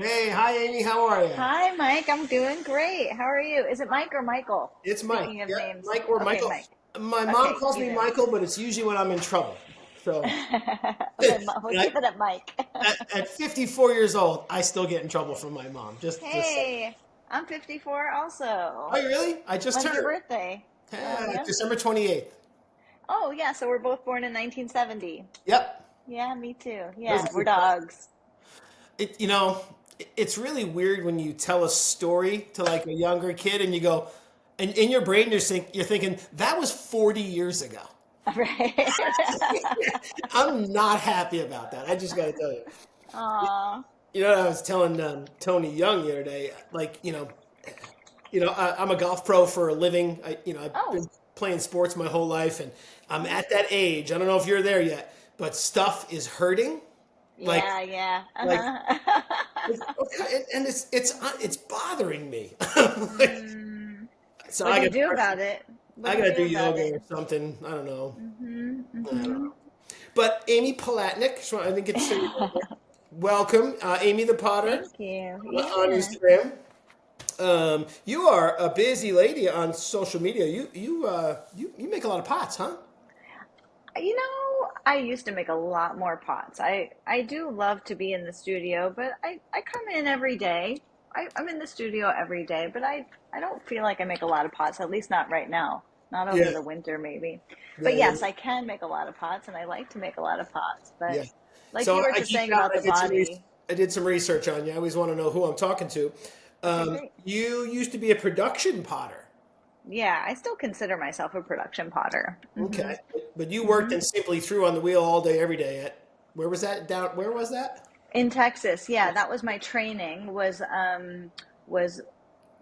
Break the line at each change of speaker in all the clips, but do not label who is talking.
Hey, hi Amy, how are you?
Hi, Mike. I'm doing great. How are you? Is it Mike or Michael?
It's Mike.
Speaking of
Yep,
names.
Mike or
Okay,
Michael.
Mike.
My mom
Okay,
calls me
either.
Michael, but it's usually when I'm in trouble. So
Okay, we'll
and
keep it at Mike.
at 54 years old, I still get in trouble from my mom. Just saying.
Hey, I'm 54
Oh,
also.
you really? I just
When's your
turned.
birthday? Yeah.
December 28th.
Oh, yeah, so we're both born in 1970.
Yep.
Yeah, me too.
Those
Yeah,
are
we're
good times.
dogs.
It's really weird when you tell a story to like a younger kid and you go, and in your brain you're thinking that was 40 years ago.
Right.
I'm not happy about that. I just got to tell you.
Aw,
I was telling Tony Young the other day, like, I'm a golf pro for a living. I've
oh,
been playing sports my whole life, and I'm at that age. I don't know if you're there yet, but stuff is hurting. Like,
yeah, yeah.
like,
Uh-huh.
okay, and it's bothering me. Like,
Mm,
so
what do you do about it? What
I
do you
gotta
do
do
about
yoga
it?
or something. I don't know. I don't
Mm-hmm.
know. But Amy Palatnick, I didn't get to say your name yet. Welcome, Amy the Potter
Thank you.
on
Yeah.
Instagram. You are a busy lady on social media. You make a lot of pots, huh?
I used to make a lot more pots. I do love to be in the studio, but I come in every day. I'm in the studio every day, but I don't feel like I make a lot of pots, at least not right now. Not over
Yeah,
the winter, maybe. But
yeah, yeah,
yes, I can make a lot of pots, and I like to make a lot of pots. But
yeah.
like
So
you were
I
just
geeked
saying
out.
about the body,
I did some research on you. I always want to know who I'm talking to.
okay, great.
You used to be a production potter.
Yeah, I still consider myself a production potter.
Okay, but you worked
Hmm.
and simply threw on the wheel all day, every day. At where was that? Down where was that?
In Texas, yeah, that was my training was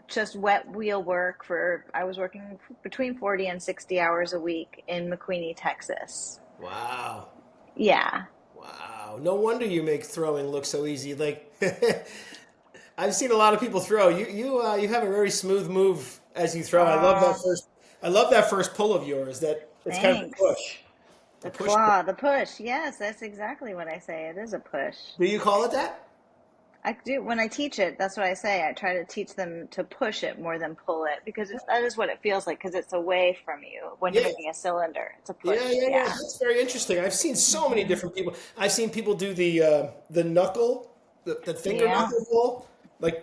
just wet wheel work for I was working between 40 and 60 hours a week in McQueeney, Texas.
Wow.
Yeah.
Wow. No wonder you make throwing look so easy. Like I've seen a lot of people throw. You have a very smooth move as you throw.
Aw,
I love that first pull of yours. That it's kind of a
thanks.
push. A
The
push.
claw, the push. Yes, that's exactly what I say. It is a push.
Do you call it that?
I do when I teach it, that's what I say. I try to teach them to push it more than pull it because that is what it feels like because it's away from you when you're
Yeah.
making a cylinder. It's a
Yeah,
push.
yeah, yeah.
Yeah.
That's very interesting. I've seen so many
Hmm.
different people. I've seen people do the knuckle, the finger
Yeah.
knuckle pull,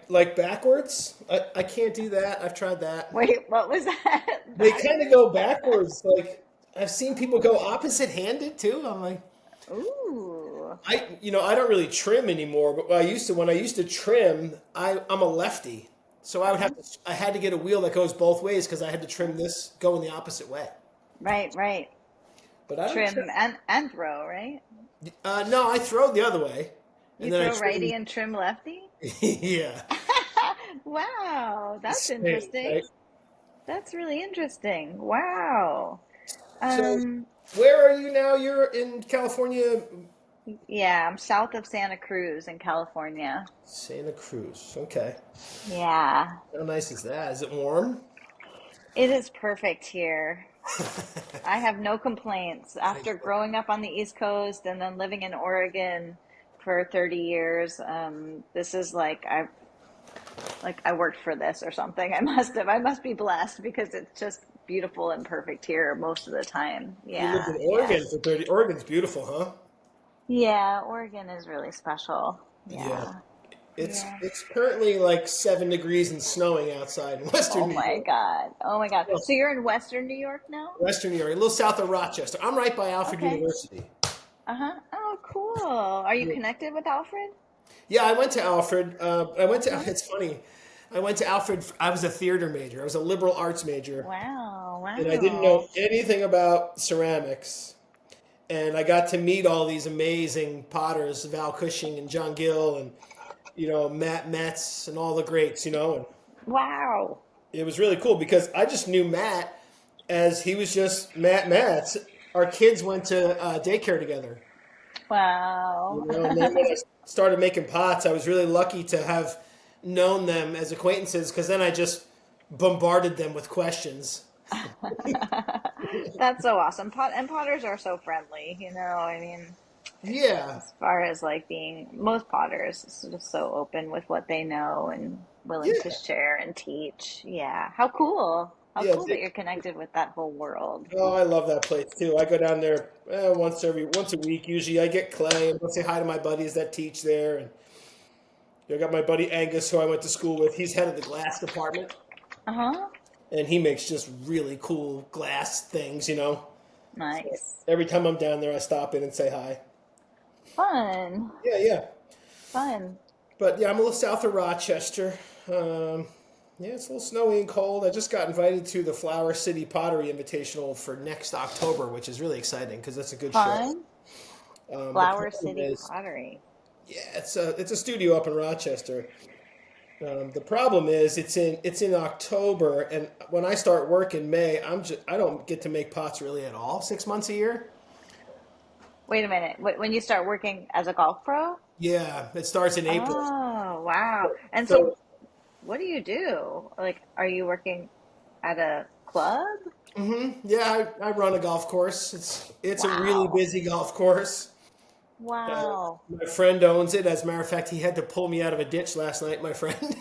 like backwards. I can't do that. I've tried that.
Wait, what was that?
They kind of go
Backwards?
backwards. Like I've seen people go
Oh.
opposite handed too. I'm like,
Ooh.
I don't really trim anymore, but when I used to trim, I'm a lefty. So
Uh-huh.
I had to get a wheel that goes both ways because I had to trim this going the opposite way.
Right, right.
But I don't trim.
Trim and throw, right?
No, I throw the other way,
You
and then I
throw
trim.
righty and trim lefty?
Yeah.
Wow, that's
Insane,
interesting.
right?
That's really interesting. Wow.
So,
Um,
where are you now? You're in California,
yeah, I'm south of Santa Cruz in California.
Santa Cruz. Okay.
Yeah,
How nice is that? Is it warm?
it is perfect here. I have no complaints.
I
After growing up on the East Coast and then living in Oregon for 30 years, this is like I worked for this or something. I must have. I must be blessed because it's just beautiful and perfect here most of the time.
You lived
Yeah,
in
yeah.
Oregon for 30. Oregon's beautiful, huh?
Yeah, Oregon is really special.
Yeah.
Yeah.
It's
Yeah.
it's currently like 7 degrees and snowing outside in Western
Oh
New
my
York.
God. Oh my God.
Well,
So you're in Western New York now?
Western New York, a little south of Rochester. I'm right by Alfred
Okay.
University.
Uh-huh. Oh, cool. Are you
Yeah,
connected with Alfred?
yeah, I went to Alfred. I went to.
Uh-huh.
It's funny. I went to Alfred. I was a theater major. I was a liberal arts major,
Wow.
and I didn't know
Wow.
anything about ceramics. And I got to meet all these amazing potters, Val Cushing and John Gill, and Matt Metz and all the greats. And
Wow.
it was really cool because I just knew Matt as he was just Matt Metz. Our kids went to daycare together.
Wow.
And then when I started making pots, I was really lucky to have known them as acquaintances because then I just bombarded them with questions.
That's so awesome. Potters are so friendly, I mean,
Yeah.
As far as like being most potters sort of so open with what they know and willing to
Yeah.
share and teach. Yeah. How cool. How
Yeah.
cool that you're connected with that whole world.
Oh, I love that place too. I go down there once a week. Usually, I get clay and go say hi to my buddies that teach there. And I got my buddy Angus, who I went to school with. He's head of the glass department,
Uh-huh.
and he makes just really cool glass things. So
Nice.
every time I'm down there, I stop in and say hi.
Fun.
Yeah, yeah.
Fun.
But yeah, I'm a little south of Rochester. Um, yeah, it's a little snowy and cold. I just got invited to the Flower City Pottery Invitational for next October, which is really exciting because that's a good show.
Fun.
The
Flower
problem
City
is,
Pottery.
yeah, it's a studio up in Rochester. The problem is it's in October, and when I start work in May, I don't get to make pots really at all. 6 months a year.
Wait a minute. When you start working as a golf pro?
Yeah, it starts in April.
Oh, wow. And so
So
what do you do? Like, are you working at a club?
yeah, I run a golf course. It's a really
Wow.
busy golf course. Uh,
Wow.
my friend owns it. As a matter of fact, he had to pull me out of a ditch last night, my friend.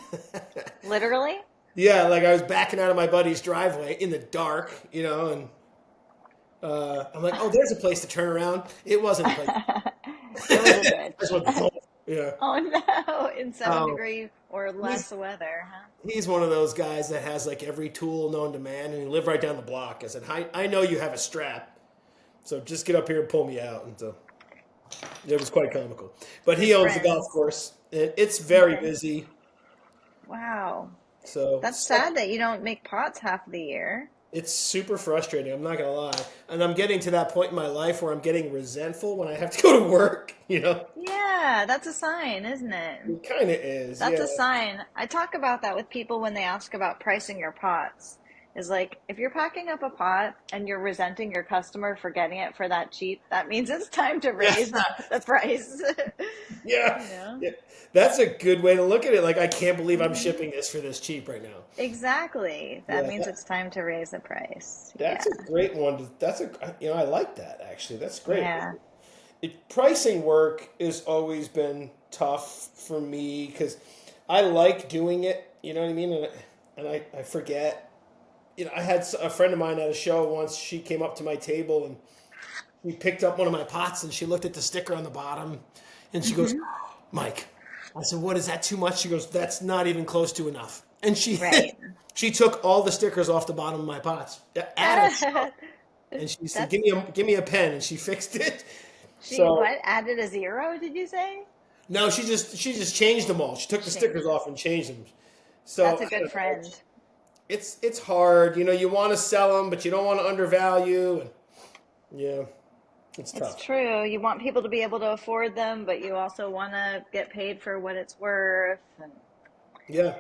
Literally?
Yeah, like I was backing out of my buddy's driveway in the dark, and I'm like, oh, there's a place to turn around. It wasn't a place.
It was a
That's
ditch.
what the yeah.
Oh no, in
Um,
7-degree or
he's
less weather, huh?
he's one of those guys that has like every tool known to man, and he lived right down the block. I said, I know you have a strap, so just get up here and pull me out. And so it was quite comical. But he
Good
owns the golf
friends.
course, and it's very
Okay.
busy.
Wow.
So
That's sad that you don't make pots half the year.
it's super frustrating. I'm not gonna lie, and I'm getting to that point in my life where I'm getting resentful when I have to go to work.
Yeah, that's a sign, isn't it?
It kind of is.
That's
Yeah.
a sign. I talk about that with people when they ask about pricing your pots. Is like if you're packing up a pot and you're resenting your customer for getting it for that cheap, that means it's time to
Yeah.
raise the price.
Yeah.
You know?
Yeah. That's a good way to look at it. Like, I can't believe I'm
Hmm.
shipping this for this cheap right now.
Exactly. That
Yeah.
means it's time to raise the price.
That's
Yeah.
a great one. I like that actually. That's great.
Yeah.
Pricing work has always been tough for me because I like doing it. You know what I mean? And I forget. I had a friend of mine at a show once. She came up to my table and we picked up one of my pots and she looked at the sticker on the bottom and she goes,
Hmm.
Mike. I said, what, is that too much? She goes, that's not even close to enough. And she
Right.
she took all the stickers off the bottom of my pots. Added stuff. And she said,
That's
give me a pen, and she fixed it.
she
So
what? Added a zero, did you say?
no, she just changed them all. She took the stickers
Changed.
off and changed them. So
That's a
I
good
don't know,
friend.
it's hard. You want to sell them, but you don't want to undervalue, and yeah, it's
It's
tough.
true. You want people to be able to afford them, but you also want to get paid for what it's worth. And
Yeah.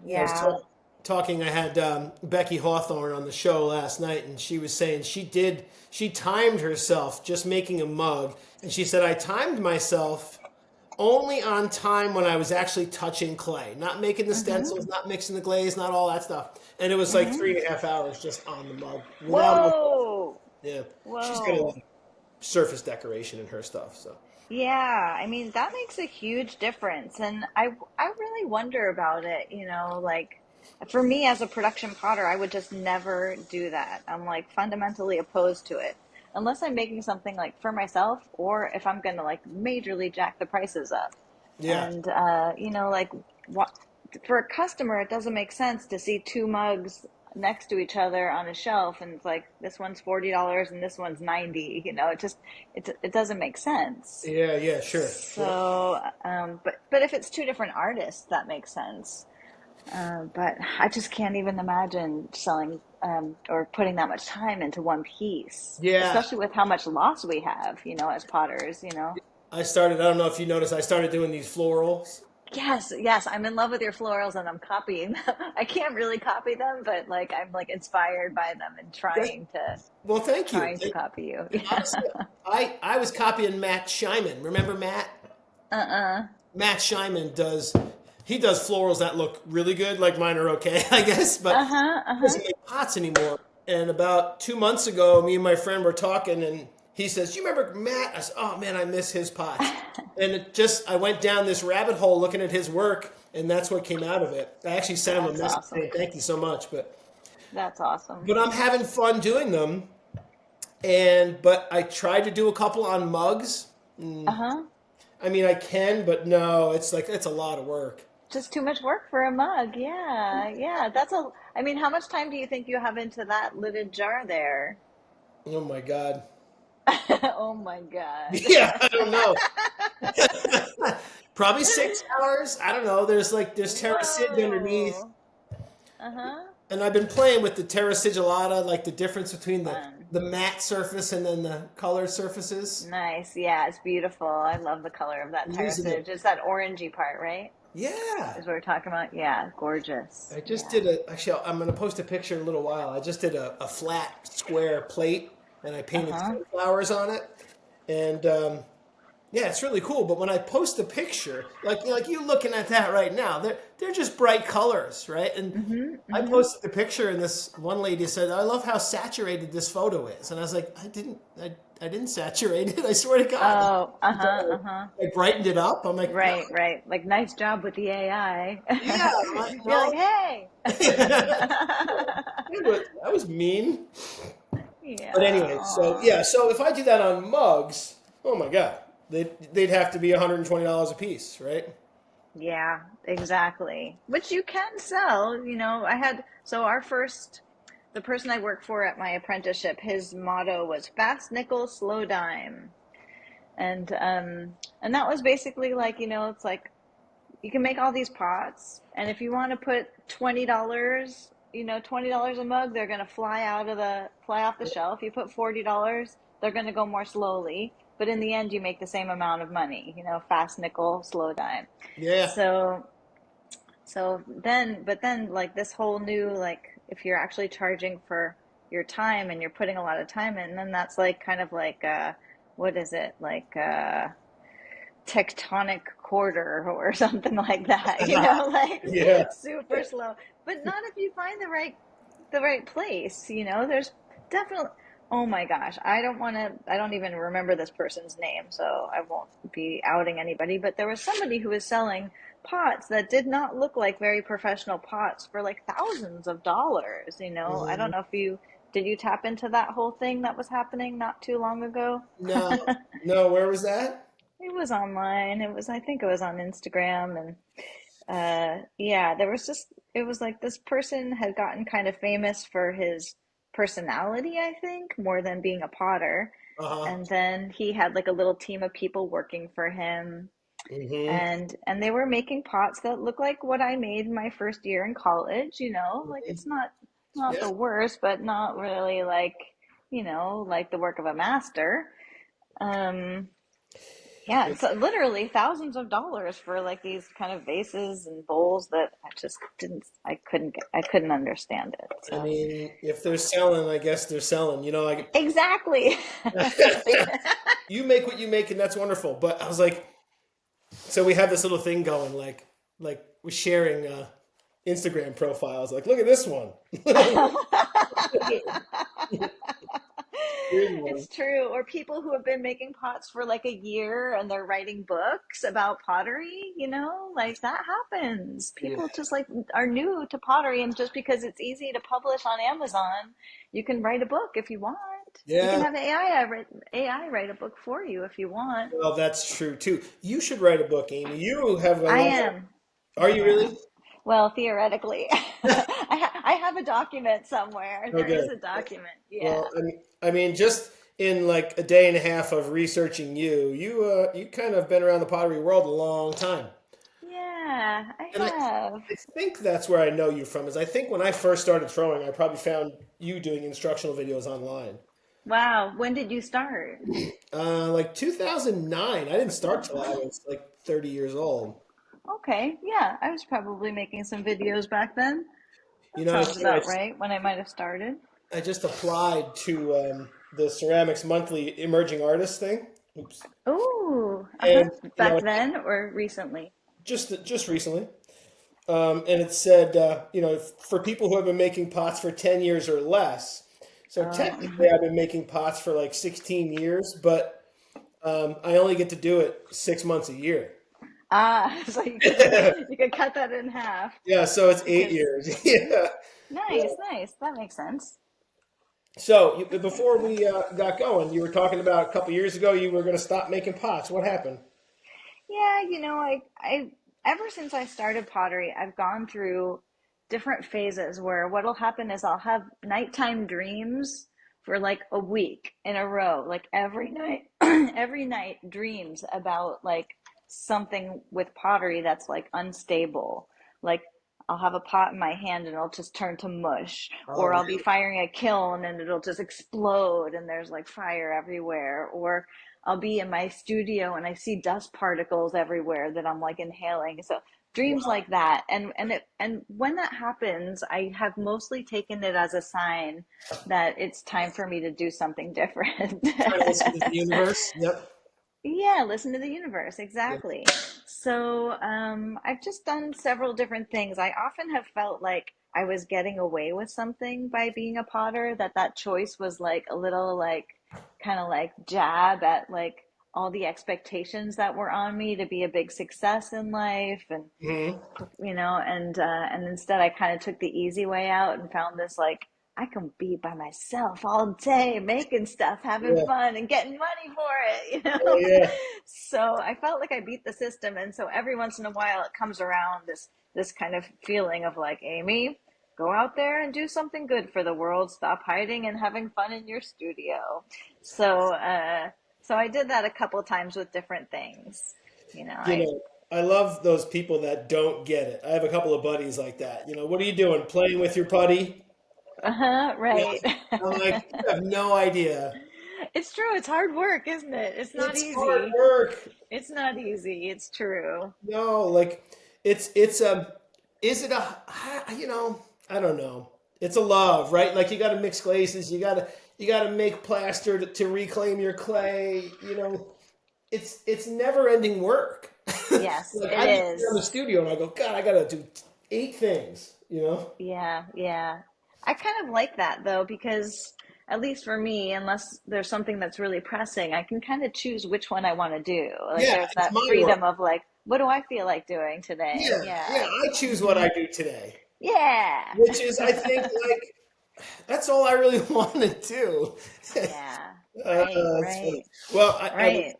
Yeah, I was
yeah.
talking. I had Becky Hawthorne on the show last night, and she was saying she timed herself just making a mug, and she said I timed myself only on time when I was actually touching clay, not making the
Hmm.
stencils, not mixing the glaze, not all that stuff, and it was like
Hmm.
3.5 hours just on the mug without.
Whoa.
Yeah, she's got a lot
Whoa.
of surface decoration in her stuff, so
Yeah, I mean, that makes a huge difference. And I really wonder about it, like for me as a production potter, I would just never do that. I'm like fundamentally opposed to it. Unless I'm making something like for myself or if I'm gonna like majorly jack the prices up.
yeah,
And like what for a customer, it doesn't make sense to see two mugs next to each other on a shelf, and it's like this one's $40 and this one's 90. It doesn't make sense.
yeah, yeah, sure, yeah,
So, but if it's two different artists, that makes sense. But I just can't even imagine selling or putting that much time into one piece,
yeah.
especially with how much loss we have, as potters,
I started. I don't know if you noticed. I started doing these florals.
Yes, yes, I'm in love with your florals and I'm copying them. I can't really copy them, but like I'm like inspired by them and
That's, well, thank you.
trying to copy you.
Honestly, I was copying Matt Shyman. Remember Matt?
Uh-uh.
Matt Shyman does florals that look really good. Like mine are okay, I guess, but
Uh-huh.
he
Uh-huh.
doesn't make pots anymore. And about 2 months ago, me and my friend were talking, and he says, "You remember Matt?" I said, "Oh man, I miss his pots." And I went down this rabbit hole looking at his work, and that's what came out of it. I actually sent him a
That's
message saying
awesome.
thank you so much,
That's awesome.
but I'm having fun doing them. But I tried to do a couple on mugs.
Uh-huh.
I mean, I can, but no, it's a lot of work.
Just too much work for a mug. Yeah. Yeah. I mean, how much time do you think you have into that lidded jar there?
Oh my god.
Oh my God.
Yeah, I don't know. Probably 6 hours. I don't know. There's terracid underneath,
Whoa. Uh-huh.
and I've been playing with the terrasigillata, like the difference between
Fun.
the matte surface and then the colored surfaces.
Nice. Yeah, it's beautiful. I love the color of that
I'm using it.
terracage. It's that orangey part, right?
Yeah.
Is what we're talking about? Yeah, gorgeous.
I just
Yeah.
did actually, I'm going to post a picture in a little while. I just did a flat square plate and I painted
Uh-huh.
sunflowers on it. And yeah, it's really cool. But when I post a picture, like you looking at that right now, they're just bright colors, right? And
Mm-hmm.
I
Mm-hmm.
posted the picture, and this one lady said, "I love how saturated this photo is." And I was like, I didn't saturate it. I swear to God.
Oh, uh-huh, uh-huh.
I brightened it up. I'm like, no,
Right, right. Like nice job with the AI.
yeah, I'm like,
You're
no.
like, hey.
That was mean. But
Yeah.
anyway, so
Aw.
yeah, so if I do that on mugs, oh my God, they'd have to be $120 a piece, right?
Yeah, exactly. Which you can sell, so the person I worked for at my apprenticeship, his motto was fast nickel, slow dime. And that was basically like, it's like you can make all these pots, and if you want to put $20, $20 a mug, they're going to fly off the shelf. You put $40, they're going to go more slowly, but in the end you make the same amount of money, fast nickel, slow dime.
Yeah.
So so then but then like this whole new, like, if you're actually charging for your time and you're putting a lot of time in, then that's like kind of like what is it, like tectonic quarter or something like that, like
Yeah.
super slow. But not if you find the right place, there's definitely. Oh my gosh, I don't even remember this person's name, so I won't be outing anybody, but there was somebody who was selling pots that did not look like very professional pots for like thousands of dollars. I don't
Mhm.
know if you did you tap into that whole thing that was happening not too long ago?
No, no, where was that?
It was online. I think it was on Instagram. And yeah, it was like this person had gotten kind of famous for his personality, I think, more than being a potter.
Uh-huh.
And then he had like a little team of people working for him,
Hmm.
and they were making pots that look like what I made my first year in college, like it's not
Yeah.
the worst, but not really like, like the work of a master. Um, yeah, so literally thousands of dollars for like these kind of vases and bowls that I couldn't understand it.
I
So
mean, if they're selling, I guess they're selling.
exactly.
You make what you make, and that's wonderful. But I was like, so we have this little thing going, like we're sharing Instagram profiles. Like, look at this one. Here's one.
It's true. Or people who have been making pots for like a year and they're writing books about pottery, like that happens.
Yeah.
People just like are new to pottery, and just because it's easy to publish on Amazon, you can write a book if you want. You can
Yeah.
have AI write a book for you if you want.
Well, that's true too. You should write a book, Amy. You have a
I
lot.
am.
Are
I
you
am.
really?
Well, theoretically, I have a document somewhere. There
Okay.
is a document. Yeah.
Well, I mean, just in like a day and a half of researching you kind of been around the pottery world a long time.
Yeah, I
And
have.
I think that's where I know you from. Is I think when I first started throwing, I probably found you doing instructional videos online.
Wow. When did you start?
Like 2009. I didn't start till I was like 30 years old.
Okay. Yeah, I was probably making some videos back then.
You
That
know,
sounds about right when I might have started.
I just applied to the Ceramics Monthly Emerging Artist thing. Oops.
Ooh, uh-huh.
And
Back then or recently?
just recently. And it said, for people who have been making pots for 10 years or less, So technically, I've been making pots for like 16 years, but I only get to do it 6 months a year.
So you could cut that in half
Yeah, so it's 8
because
years. Yeah.
nice, nice. That makes sense.
So before we got going, you were talking about a couple years ago you were going to stop making pots. What happened?
Yeah, I ever since I started pottery, I've gone through different phases where what'll happen is I'll have nighttime dreams for like a week in a row, like every night, every night dreams about like something with pottery that's like unstable. Like I'll have a pot in my hand and it'll just turn to mush,
Oh,
or I'll be
really?
firing a kiln and it'll just explode and there's like fire everywhere, or I'll be in my studio and I see dust particles everywhere that I'm like inhaling. So dreams
Wow.
like that. And when that happens, I have mostly taken it as a sign that it's time for me to do something different.
Trying to listen to the universe. Yep.
Yeah, listen to the universe.
Yeah.
Exactly. So, I've just done several different things. I often have felt like I was getting away with something by being a potter, that choice was like a little like kind of like jab at like all the expectations that were on me to be a big success in life and
Hmm.
and instead I kind of took the easy way out and found this like I can be by myself all day making stuff, having
Yeah.
fun and getting money for it, you
Oh,
know.
yeah.
So I felt like I beat the system, and so every once in a while it comes around this kind of feeling of like, Amy, go out there and do something good for the world. Stop hiding and having fun in your studio. So so I did that a couple times with different things. You know,
You
I
know, I love those people that don't get it. I have a couple of buddies like that. What are you doing? Playing with your putty?
uh-huh,
Yeah.
right.
I'm like, you have no idea.
It's true. It's hard work, isn't it? It's not
It's hard
easy.
work.
It's not easy. It's true.
No, like it's is it I don't know. It's a love, right? Like you got to mix glazes, you got to make plaster to reclaim your clay, it's never-ending work.
Yes,
Like
it
I just sit in the
is.
studio and I go, God, I got to do 8 things.
Yeah, yeah. I kind of like that though, because at least for me, unless there's something that's really pressing, I can kind of choose which one I want to do. Like
Yeah,
there's
it's
that
my work.
freedom of like, what do I feel like doing today?
Yeah, yeah,
Yeah.
I choose what
Hmm.
I do today,
Yeah.
which is I think like that's all I really want to do.
Yeah. Right,
That's funny.
right,
Well,
right.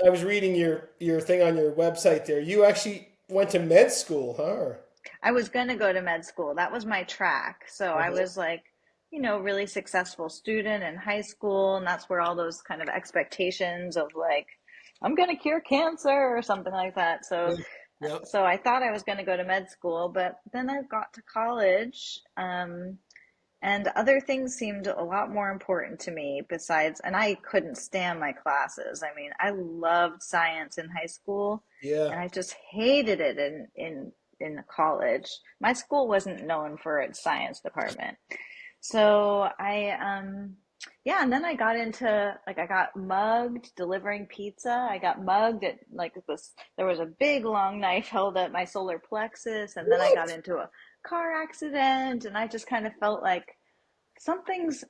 I was reading your thing on your website there. You actually went to med school, huh?
I was going to go to med school. That was my track. So I
Uh-huh.
was like, really successful student in high school. And that's where all those kind of expectations of like, I'm going to cure cancer or something like that. So,
Yeah. Yep.
so I thought I was going to go to med school, but then I got to college. And other things seemed a lot more important to me besides, and I couldn't stand my classes. I mean, I loved science in high school,
Yeah.
and I just hated it in college. My school wasn't known for its science department. So yeah, and then I got into like I got mugged delivering pizza. I got mugged at like this there was a big long knife held at my solar plexus, and then I got
What?
into a car accident, and I just kind of felt like something's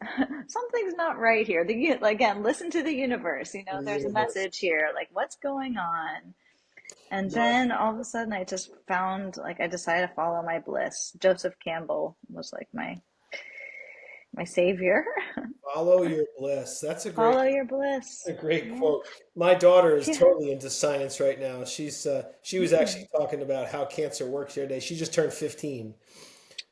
something's not right here. Again, listen to the universe.
The
There's a
universe.
message here. Like, what's going on? And
Yeah.
then all of a sudden, I just found like I decided to follow my bliss. Joseph Campbell was like my savior.
Follow your bliss. That's a great
Follow your bliss.
a great
Yeah.
quote. My daughter is
Yeah.
totally into science right now. She was actually
Mm.
talking about how cancer works the other day. She just turned 15.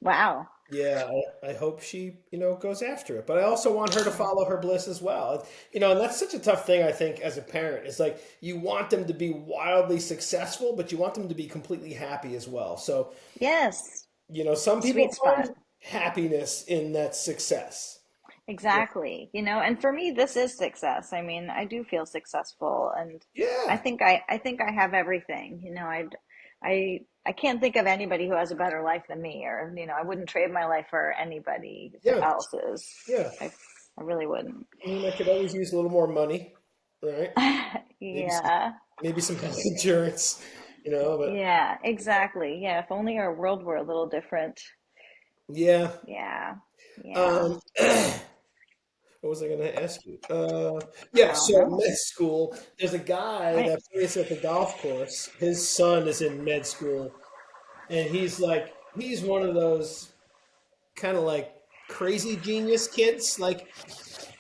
Wow.
Yeah, I hope she, goes after it. But I also want her to
Yeah.
follow her bliss as well. And that's such a tough thing, I think, as a parent. It's like you want them to be wildly successful, but you want them to be completely happy as well. So,
Yes.
some people
Sweet spot.
find happiness in that success.
Exactly. And for me this is success. I mean, I do feel successful and I
Yeah,
think I have everything. I can't think of anybody who has a better life than me or I wouldn't trade my life for anybody
yeah,
else's.
yeah.
I I really wouldn't.
I mean, I could always use a little more money, right? Maybe some,
Yeah.
maybe some health insurance, but
Yeah, exactly. Yeah, if only our world were a little different.
yeah.
Yeah. Yeah.
Um, What was I going to ask you?
I
Yeah,
don't
so
know.
med school. There's a guy
Right.
that plays at the golf course. His son is in med school, and he's one of those kind of like crazy genius kids. Like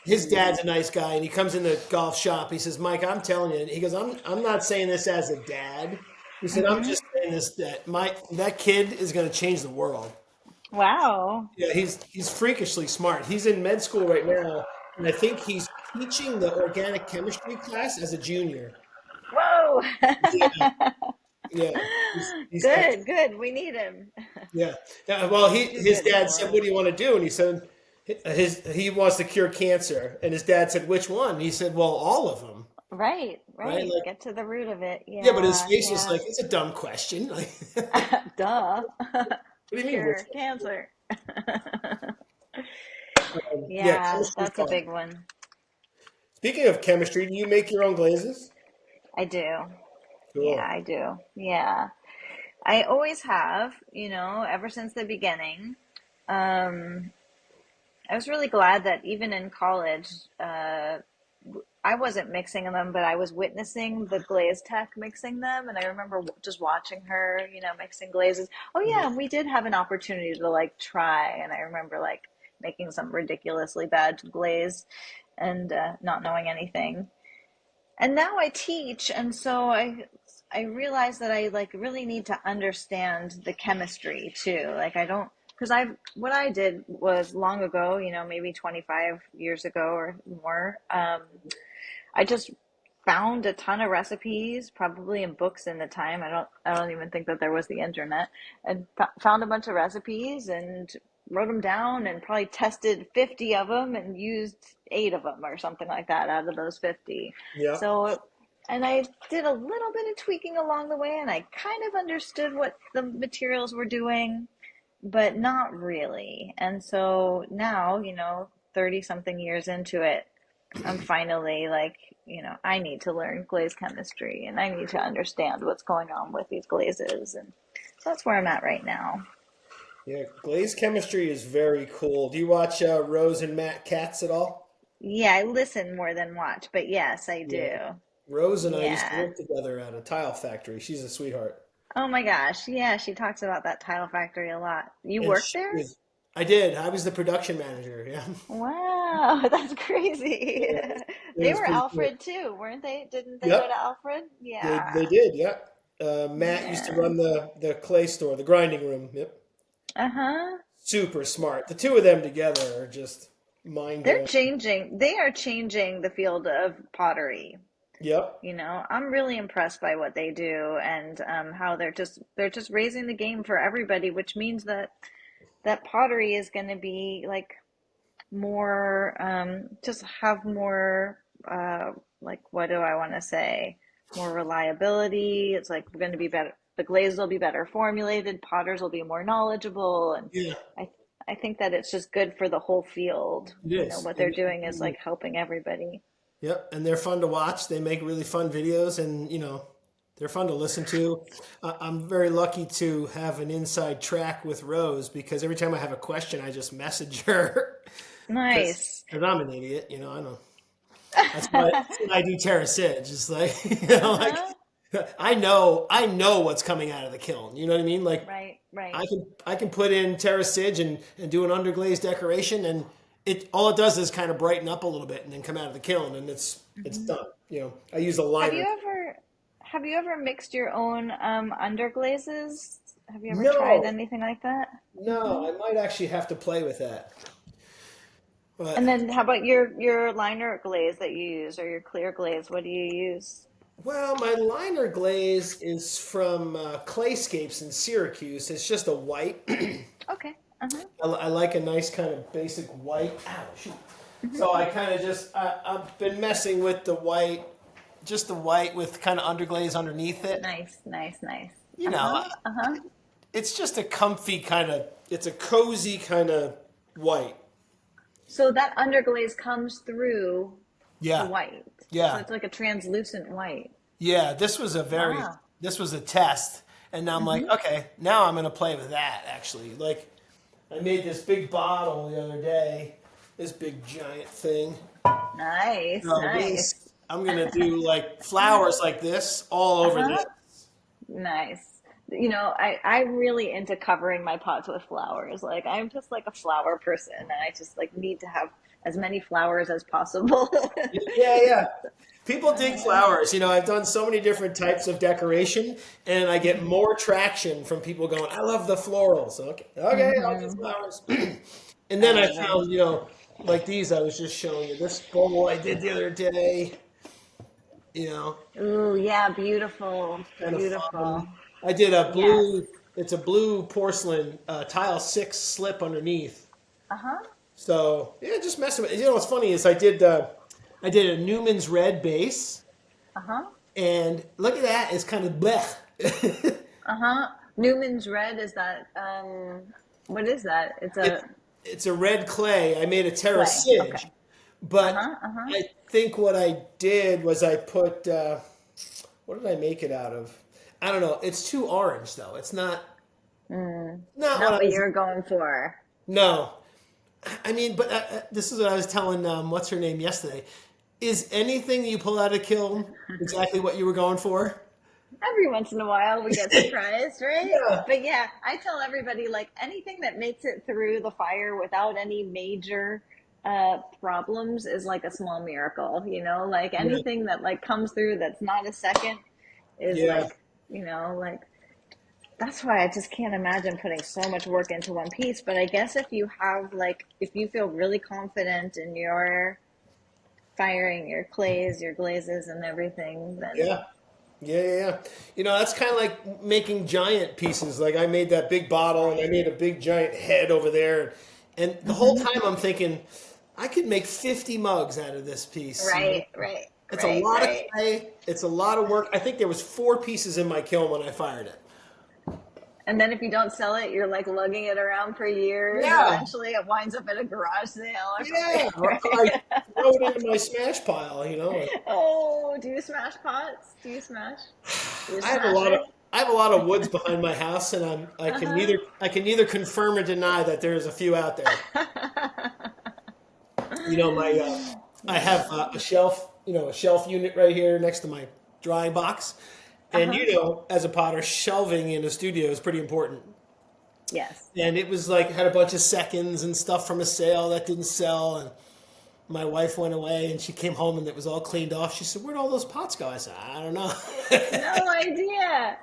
his
Hmm.
dad's a nice guy, and he comes in the golf shop. He says, "Mike, I'm telling you," he goes, "I'm not saying this as a dad." He said, "I'm
Hmm.
just saying this that that kid is going to change the world."
Wow.
Yeah, he's freakishly smart. He's in med school right now, and I think he's teaching the organic chemistry class as a junior.
Whoa.
Yeah, yeah. He's
Good, good. We need him.
yeah. Yeah, well,
He'd do
his
good
dad
for
said,
us.
"What do you want to do?" And he said, he wants to cure cancer." And his dad said, "Which one?" And he said, "Well, all of them."
Right,
Right?
right.
Like,
Get to the root of it.
yeah, but his
Yeah,
face was
yeah.
like, "It's a dumb question." Like, what
Duh.
do you mean, which
Cure cancer.
one? Yeah,
Yeah,
chemistry's
that's a
fun.
big one.
Speaking of chemistry, do you make your own glazes?
I do. Yeah,
Cool.
I do. Yeah. I always have, ever since the beginning. Um, I was really glad that even in college, uh, I wasn't mixing them, but I was witnessing the glaze tech mixing them, and I remember just watching her, mixing glazes. Oh yeah, and we did have an opportunity to like try, and I remember like making some ridiculously bad glaze and not knowing anything. And now I teach, and so I realize that I like really need to understand the chemistry too. Like I don't because I what I did was long ago, maybe 25 years ago or more. I just found a ton of recipes, probably in books in the time. I don't even think that there was the internet, and found a bunch of recipes and wrote them down and probably tested 50 of them and used 8 of them or something like that out of those 50.
Yeah.
So, and I did a little bit of tweaking along the way and I kind of understood what the materials were doing, but not really. And so now, 30 something years into it, I'm finally like, I need to learn glaze chemistry and I need to understand what's going on with these glazes. And so that's where I'm at right now.
Yeah, glaze chemistry is very cool. Do you watch Rose and Matt Katz at all?
Yeah, I listen more than watch, but yes, I
Yeah.
do.
Rose and I used to
Yeah.
work together at a tile factory. She's a sweetheart.
Oh my gosh. Yeah, she talks about that tile factory a lot. You
And
work
she
there?
was, I did. I was the production manager. Yeah.
Wow, that's crazy.
Yeah, it
They
was
were
pretty cool.
Alfred too, weren't they? Didn't they go
Yep,
to Alfred?
they
Yeah.
did. Yep. Matt used to
Yeah.
run the clay store, the grinding room. Yep.
Uh-huh.
Super smart. The two of them together are just mind blowing.
They are changing the field of pottery.
Yep.
I'm really impressed by what they do and how they're just raising the game for everybody, which means that pottery is going to be like more just have more like what do I want to say? More reliability. It's like we're going to be better. The glazes will be better formulated. Potters will be more knowledgeable, and
Yeah,
I I think that it's just good for the whole field.
it is.
What they're doing is like helping everybody.
Yep, and they're fun to watch. They make really fun videos, and they're fun to listen to. I'm very lucky to have an inside track with Rose because every time I have a question, I just message her because
Nice.
I'm an idiot. I know that's why I do Terra Sid. Just like like
Uh-huh.
I know what's coming out of the kiln. You know what I mean? Like
Right, right.
I can put in Terra Sid and do an underglaze decoration, and it does is kind of brighten up a little bit and then come out of the kiln, and it's
Hmm.
done. I use a
Have
liner.
you ever have you ever mixed your own underglazes? Have you ever tried
No,
anything like that?
no, I might actually have to play with that.
And
But
then how about your liner glaze that you use or your clear glaze? What do you use?
well, my liner glaze is from Clayscapes in Syracuse. It's just a white.
Okay. Uh-huh.
I like a nice kind of basic white. Ow, shoot.
Hmm.
So I kind of I've been messing with the white, just the white with kind of underglaze underneath it.
Nice, nice, nice.
You know,
Uh-huh. Uh-huh.
it's just a comfy kind of, it's a cozy kind of white.
So that underglaze comes through the
Yeah,
white. So
yeah,
it's like a translucent white.
yeah.
Wow.
This was a test, and now I'm like,
Hmm.
okay, now I'm gonna play with that. Actually, like I made this big bottle the other day, this big giant thing.
Nice,
So
nice.
this, I'm gonna do like flowers like this all over this.
Uh-huh. Nice. You know, I'm really into covering my pots with flowers. Like I'm just like a flower person and I just like need to have as many flowers as possible.
Yeah, yeah. People dig
Uh-huh.
flowers. I've done so many different types of decoration, and I get more traction from people going, "I love the florals." Okay, okay, I'll do
Hmm.
flowers. And then I
Amazing.
found, like these I was just showing you. This bowl I did the other day. You know,
Ooh, yeah, beautiful.
kind of fun.
Beautiful.
I did a
Yes.
blue. It's a blue porcelain tile 6 slip underneath.
Uh-huh.
So yeah, just messing with. What's funny is I did a Newman's red base,
Uh-huh.
and look at that. It's kind of blech.
Uh-huh. Newman's Red is that what is that? It's
It's
a
it's a red clay. I made a
clay. Okay.
terracid, but
Uh-huh. Uh-huh.
I think what I did was I put what did I make it out of? I don't know. It's too orange though. It's not what
Not
I
what
was.
you're going for.
No, I mean, but this is what I was telling what's her name yesterday. Is anything you pull out of kiln exactly what you were going for?
Every once in a while we get surprised, right?
Yeah.
But yeah, I tell everybody like anything that makes it through the fire without any major problems is like a small miracle, you know? Like
Yeah.
anything that like comes through that's not a second is
Yeah.
like, like that's why I just can't imagine putting so much work into one piece. But I guess if you have like if you feel really confident in your firing, your clays, your glazes and everything, then
Yeah. Yeah, yeah, yeah. That's kind of like making giant pieces. Like I made that big bottle and I
right.
made a big giant head over there. And the whole
Hmm.
time I'm thinking, I could make 50 mugs out of this piece.
Right, right,
It's a
right,
lot of
right.
clay. It's a lot of work. I think there was 4 pieces in my kiln when I fired it.
And then if you don't sell it, you're like lugging it around for years.
Yeah.
Eventually, it winds up at a garage sale or something,
Yeah. Or I
right?
throw it into my smash pile.
Oh, do you smash pots? Do you smash? You're a
I have a lot of
smasher?
I have a lot of woods behind my house, and
Uh-huh.
I can neither confirm or deny that there's a few out there. My I have a shelf, a shelf unit right here next to my drying box, and
Uh-huh.
as a potter, shelving in a studio is pretty important.
Yes.
And it was like had a bunch of seconds and stuff from a sale that didn't sell, and my wife went away and she came home and it was all cleaned off. She said, "Where'd all those pots go?" I said, "I don't know."
No idea.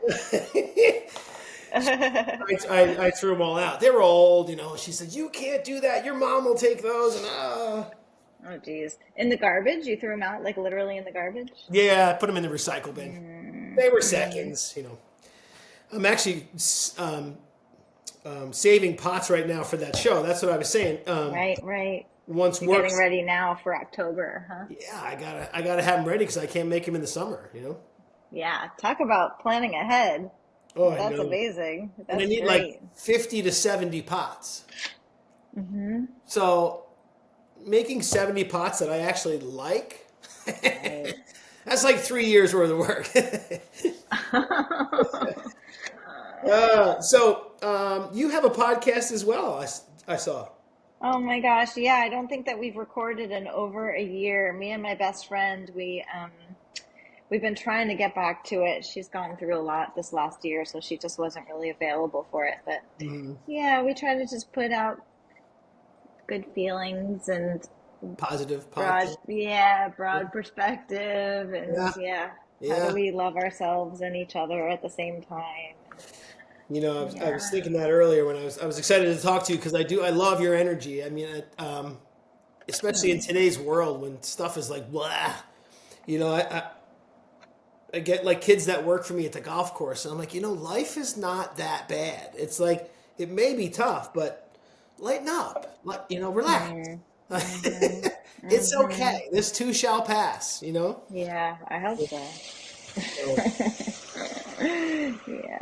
I threw them all out. They were old. She said, "You can't do that. Your mom will take those." And
Oh, geez. In the garbage? You threw them out, like literally in the garbage?
yeah, I put them in the recycle bin. They were
Mm-hmm.
seconds. I'm actually saving pots right now for that show. That's what I was saying.
Right, right.
Once
You're getting
works,
ready now for October, huh?
yeah, I gotta have them ready because I can't make them in the summer.
Yeah. Talk about planning ahead.
Oh, I
That's
know.
amazing.
And I
That's
need like
great.
50 to 70 pots.
Mm-hmm.
So making 70 pots that I actually like,
Right.
that's like 3 years worth of work. You have a podcast as well. I saw.
Oh my gosh, yeah, I don't think that we've recorded in over a year. Me and my best friend, we've been trying to get back to it. She's gone through a lot this last year, so she just wasn't really available for it. But
Mhm.
yeah, we try to just put out good feelings and
Positive
broad,
podcast.
yeah, broad perspective and
Yeah,
yeah, how do
yeah.
we love ourselves and each other at the same time?
I was
Yeah.
thinking that earlier when I was excited to talk to you because I love your energy. I mean, especially in
Hmm.
today's world when stuff is like blah. You know, I get like kids that work for me at the golf course, and I'm like, life is not that bad. It's like it may be tough, but lighten up. Relax.
Hmm. Mm-hmm.
It's
Mm-hmm.
okay. This too shall pass.
Yeah, I hope so.
So,
Yeah,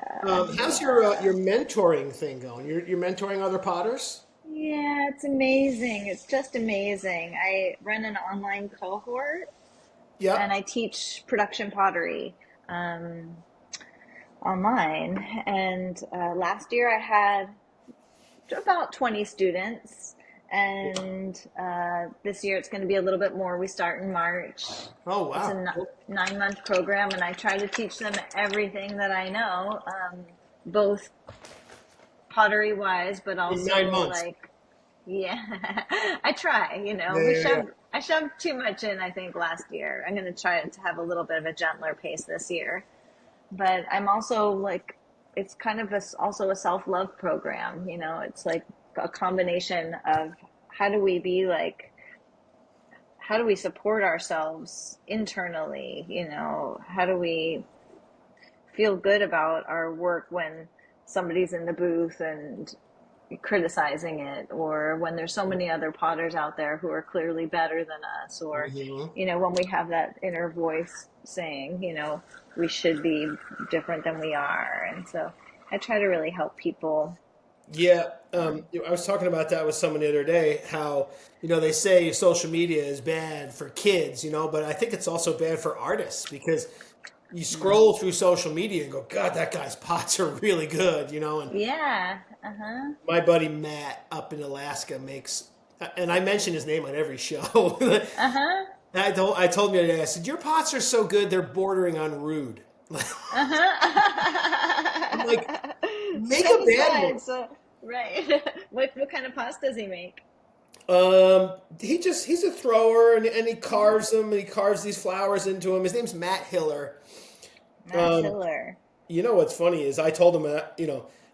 how's
yeah.
your mentoring thing going? You're mentoring other potters?
Yeah, it's amazing. It's just amazing. I run an online cohort and
Yep.
I teach production pottery um, online. And last year I had about 20 students, And this year it's going to be a little bit more. We start in March.
Oh
It's a
wow.
9 month program, and I try to teach them everything that I know, both pottery wise, but
In
also
9 months.
like, yeah, I try.
Yeah,
We
yeah, yeah.
shoved too much in, I think, last year. I'm going to try to have a little bit of a gentler pace this year. But I'm also like, it's kind of also a self love program. It's like a combination of how do we be like, how do we support ourselves internally? How do we feel good about our work when somebody's in the booth and criticizing it, or when there's so many other potters out there who are clearly better than us, or
Mhm.
when we have that inner voice saying we should be different than we are. And so I try to really help people.
Yeah, I was talking about that with someone the other day. How they say social media is bad for kids, but I think it's also bad for artists because you scroll through social media and go, God, that guy's pots are really good, And
Yeah. Uh-huh.
my buddy Matt up in Alaska makes, and I mention his name on every show.
Uh-huh.
I told him the other day, I said, your pots are so good, they're bordering on rude. I'm like,
Uh-huh.
make
Step
a bad one.
aside. So, right. What kind of pasta does he make?
He's a thrower and he carves them and he carves these flowers into them. His name's Matt Hiller.
Matt
Um,
Hiller.
what's funny is I told him that,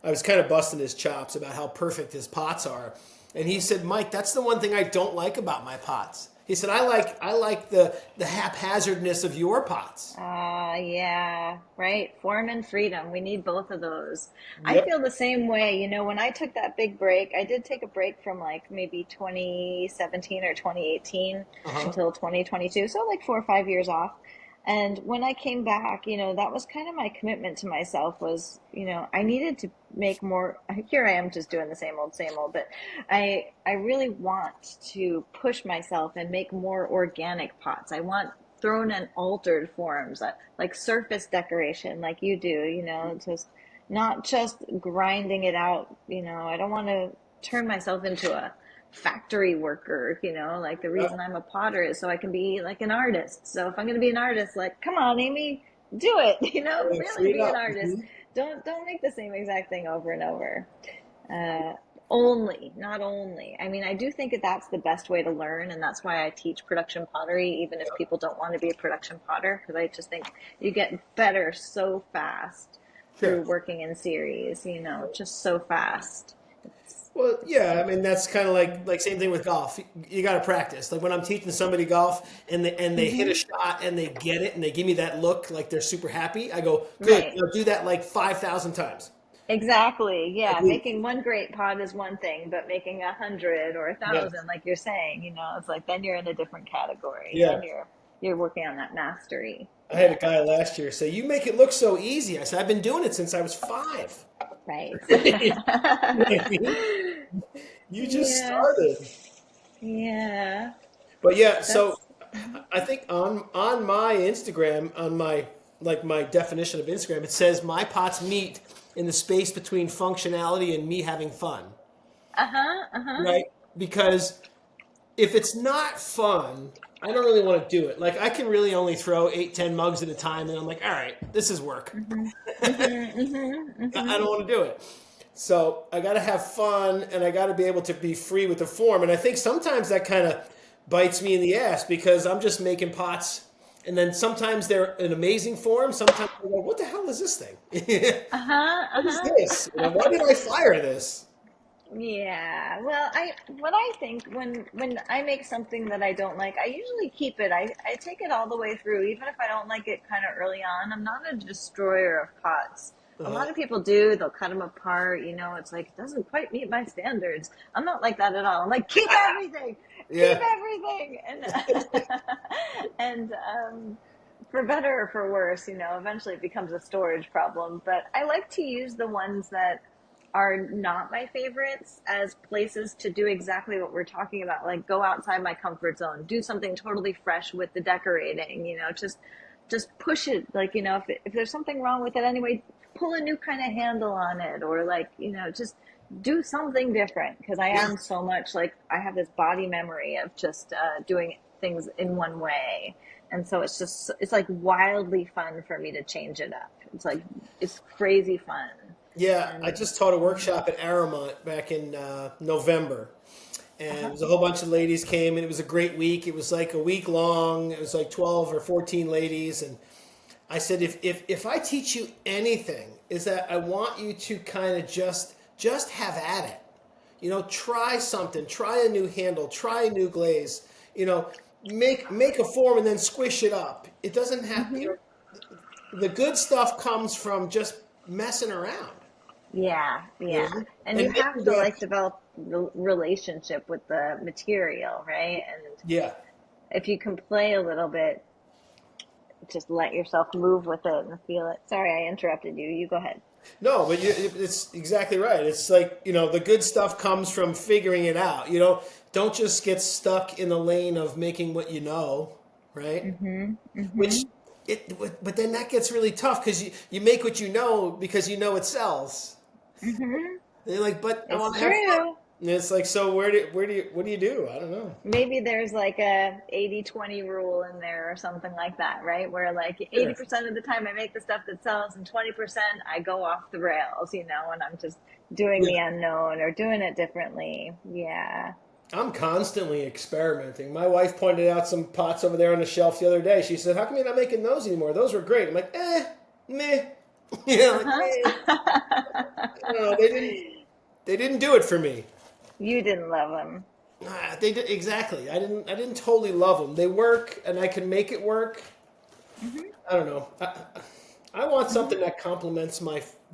I was kind of busting his chops about how perfect his pots are. And he said, Mike, that's the one thing I don't like about my pots. He said, I like the haphazardness of your pots.
Yeah, right. Form and freedom. We need both of those. I
Yep.
feel the same way. When I took that big break, I did take a break from like maybe 2017 or 2018
Uh-huh.
until 2022. So like 4 or 5 years off. And when I came back, that was kind of my commitment to myself was, I needed to make more. Here I am just doing the same old, but I really want to push myself and make more organic pots. I want thrown and altered forms, like surface decoration, like you do, just not just grinding it out. I don't want to turn myself into a factory worker. Like the
Yeah.
reason I'm a potter is so I can be like an artist. So if I'm going to be an artist, like, come on, Amy, do it. Really
Free it
be an
up.
artist.
Mhm.
Don't make the same exact thing over and over. uh, Only, not only. I mean, I do think that that's the best way to learn, and that's why I teach production pottery, even if people don't want to be a production potter, because I just think you get better so fast
Sure.
through working in series, just so fast.
Well,
It's
yeah, I mean that's kind of like same thing with golf. You got to practice. Like when I'm teaching somebody golf and they hit a
hmm
shot and they get it and they give me that look like they're super happy. I go, good.
right.
Now do that like 5,000 times.
Exactly.
At
Yeah.
least.
Making one great pot is one thing, but making 100 or a
Yes.
thousand, like you're saying, it's like then you're in a different category.
Yeah.
Then you're working on that mastery.
I had a
Yeah.
guy last year say, "You make it look so easy." I said, "I've been doing it since I was 5."
Right.
You know what I mean? You just
Yeah.
started.
Yeah.
But yeah, so
That's
I think on my Instagram, on my definition of Instagram, it says my pots meet in the space between functionality and me having fun,
uh-huh. Uh-huh.
right? Because if it's not fun, I don't really want to do it. Like I can really only throw 8, 10 mugs at a time, and I'm like, all right, this is work.
Mhm. Mhm. Mhm.
I
Mhm.
don't want to do it. So I got to have fun, and I got to be able to be free with the form. And I think sometimes that kind of bites me in the ass because I'm just making pots, and then sometimes they're an amazing form. Sometimes I go, "What the hell is this thing?
Uh-huh.
What is
Uh-huh.
this? Why did I fire this?"
Yeah. Well, what I think when I make something that I don't like, I usually keep it. I take it all the way through, even if I don't like it kind of early on. I'm not a destroyer of pots. A
Uh,
lot of people do. They'll cut them apart. It's like it doesn't quite meet my standards. I'm not like that at all. I'm like keep
yeah,
everything, and for better or for worse, eventually it becomes a storage problem. But I like to use the ones that are not my favorites as places to do exactly what we're talking about, like go outside my comfort zone, do something totally fresh with the decorating, just push it, like, if there's something wrong with it anyway, pull a new kind of handle on it, or like, just do something different because I
Yeah.
am so much like I have this body memory of just doing things in one way. And so it's like wildly fun for me to change it up. It's like, it's crazy fun.
Yeah, I
And
just taught a workshop at Aramont back in November, and it
uh-huh.
was a whole bunch of ladies came, and it was a great week. It was like a week long. It was like 12 or 14 ladies, and I said, if I teach you anything, is that I want you to kind of just have at it. Try something, try a new handle, try a new glaze. Make a form and then squish it up. It doesn't have.
Hmm.
The good stuff comes from just messing around.
Yeah,
You
yeah.
know,
And
and
you
maybe
have to
that.
like develop relationship with the material, right? And
Yeah.
if you can play a little bit, just let yourself move with it and feel it. Sorry, I interrupted you. You go ahead.
No, but it's exactly right. It's like, the good stuff comes from figuring it out. Don't just get stuck in the lane of making what you know, right?
Mm-hmm.
Which
Mm-hmm.
but then that gets really tough because you make what you know because you know it sells.
Mm-hmm.
And you're like, but I want
It's
to have fun.
true.
And it's like, so what do you do? I don't know.
Maybe there's like a 80-20 rule in there or something like that, right? Where like
Sure.
80% of the time I make the stuff that sells and 20% I go off the rails, and I'm just doing
Yeah.
the unknown or doing it differently. Yeah.
I'm constantly experimenting. My wife pointed out some pots over there on the shelf the other day. She said, "How come you're not making those anymore? Those were great." I'm like, meh. Like,
Uh-huh.
I don't know. They didn't do it for me.
You didn't love them.
They did exactly. I didn't totally love them. They work, and I can make it work.
Hmm.
I don't know. I want something
Hmm.
that complements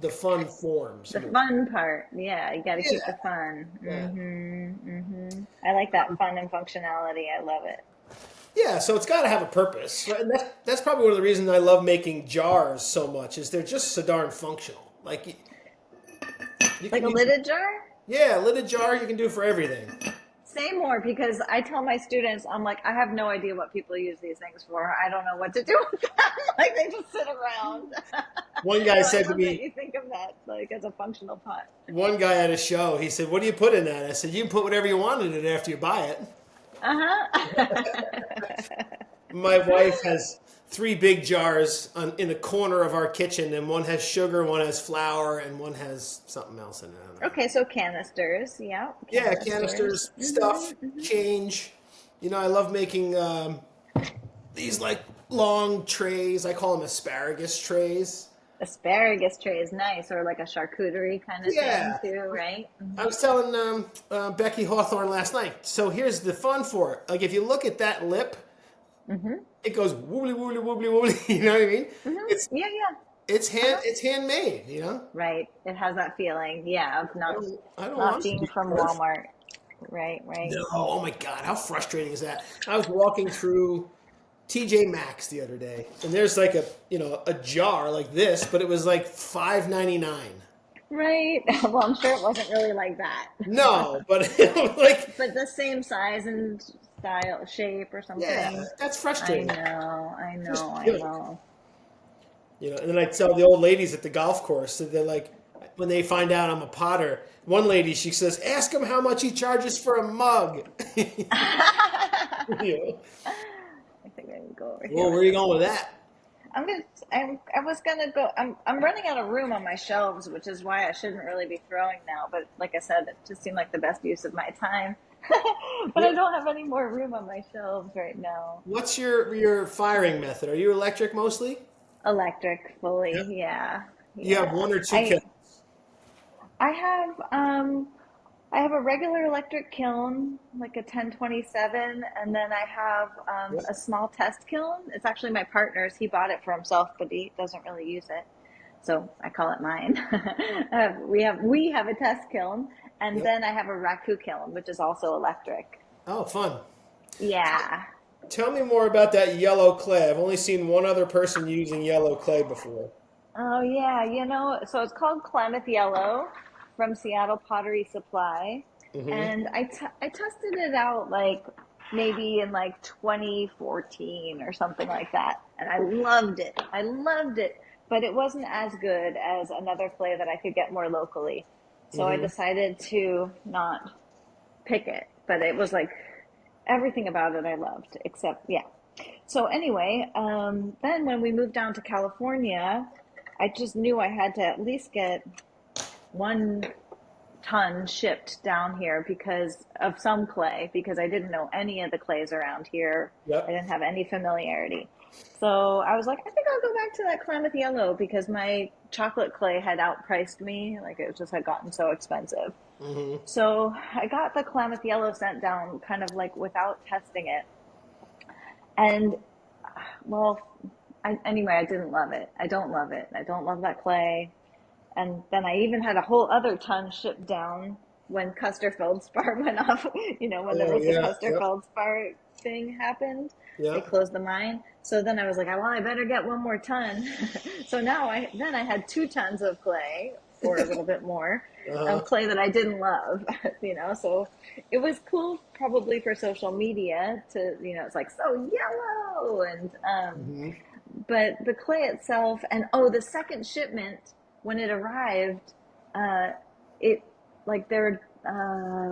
the fun forms
The
more.
fun part. Yeah, you got to keep the
Yeah,
fun.
yeah,
Hmm. Hmm. I like that fun and functionality. I love it.
yeah. So it's got to have a purpose, right? And that's probably one of the reasons I love making jars so much. Is they're just so darn functional. Like you
Like
can
a
use,
lidded jar?
yeah, a lidded jar. You can do for everything.
Say more because I tell my students, I'm like, I have no idea what people use these things for. I don't know what to do with them. Like they just sit around.
One guy
So I
said to
love that
me,
you think of that like as a functional pot.
one guy at a show, he said, "What do you put in that?" I said, "You can put whatever you want in it after you buy it."
Uh-huh.
My wife has three big jars in the corner of our kitchen, and one has sugar, one has flour, and one has something else in it. I don't know.
Okay, so canisters. Yeah,
Yeah,
canisters.
canisters, stuff, change. I love making these like long trays. I call them asparagus trays.
Asparagus tray is nice, or like a charcuterie kind of thing
Yeah.
too, right?
I was telling Becky Hawthorne last night. So here's the fun for it. Like if you look at that lip,
Mm-hmm.
it goes woobly woobly woobly woobly. You know what I mean?
Mm-hmm.
It's
Yeah, yeah.
it's hand
Uh-huh.
it's handmade.
Right. It has that feeling, yeah, of
I don't
not
want it to
being
be
from
perfect.
Walmart. Right, right.
No, oh my God, how frustrating is that? I was walking through TJ Maxx the other day, and there's like a jar like this, but it was like $5.99.
Right. Well, I'm sure it wasn't really like that.
No, but it was like,
But the same size and style, shape or
yeah,
something.
that's
I
frustrating.
know, I
Just
know, I
do it.
know.
And then I tell the old ladies at the golf course that they're like, when they find out I'm a potter, one lady, she says, ask him how much he charges for a mug. You know?
I think I can go over here
Well, where
with
are you
this.
going with that?
I'm gonna. I was gonna go. I'm running out of room on my shelves, which is why I shouldn't really be throwing now. But like I said, it just seemed like the best use of my time. But I
What,
don't have any more room on my shelves right now.
what's your firing method? Are you electric mostly?
Electric, fully.
Yeah.
Yeah,
You have
yeah.
one or two kilns.
I have I have a regular electric kiln, like a 1027, and then I have
Yeah.
a small test kiln. It's actually my partner's. He bought it for himself, but he doesn't really use it, so I call it mine. We have a test kiln, and
Yep.
then I have a raku kiln, which is also electric.
Oh, fun.
Yeah.
Tell me more about that yellow clay. I've only seen one other person using yellow clay before.
Oh yeah, so it's called Klamath Yellow from Seattle Pottery Supply,
Hmm.
and I tested it out like maybe in like 2014 or something like that, and I loved it. I loved it, but it wasn't as good as another clay that I could get more locally. So I decided to not pick it, but it was like everything about it I loved, except, yeah. So anyway, then when we moved down to California, I just knew I had to at least get 1 ton shipped down here because of some clay, because I didn't know any of the clays around here. I
Yep.
didn't have any familiarity. So I was like, I think I'll go back to that Klamath Yellow because my chocolate clay had outpriced me. Like it just had gotten so expensive.
Hmm.
So I got the Klamath Yellow sent down kind of like without testing it. And well, anyway, I didn't love it. I don't love it. I don't love that clay. And then I even had a whole other ton shipped down when Custer Feldspar went off. When there
Oh
was the
yeah.
Custer
Yep.
Feldspar thing happened, they
Yep.
closed the mine. So then I was like, well, I better get 1 more ton. So now I had 2 tons of clay, or a little bit more,
Uh-huh.
of clay that I didn't love. So it was cool probably for social media to, it's like so yellow and
Hmm.
but the clay itself, and oh, the second shipment when it arrived, uh, it like their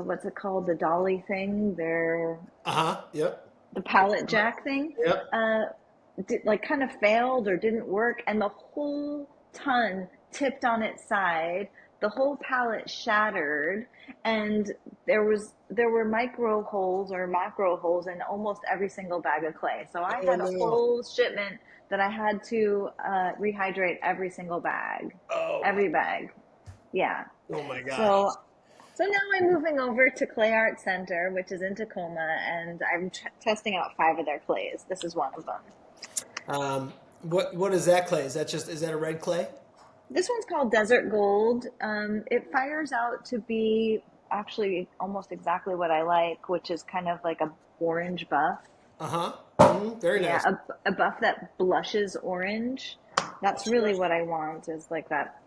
what's it called, the dolly thing, their
Uh-huh. Yep.
the pallet jack thing,
Yep.
uh, like kind of failed or didn't work, and the whole ton tipped on its side. The whole pallet shattered, and there were micro holes or macro holes in almost every single bag of clay. So I
Oh
had a
no.
whole shipment that I had to rehydrate every single bag,
Oh my.
every bag. Yeah.
Oh my gosh.
So so now I'm moving over to Clay Art Center, which is in Tacoma, and I'm testing out 5 of their clays. This is one of them.
What is that clay? Is that a red clay?
This one's called Desert Gold. It fires out to be actually almost exactly what I like, which is kind of like a orange buff.
Uh-huh. Very
Yeah,
nice.
a buff that blushes orange. That's really what I want, is like that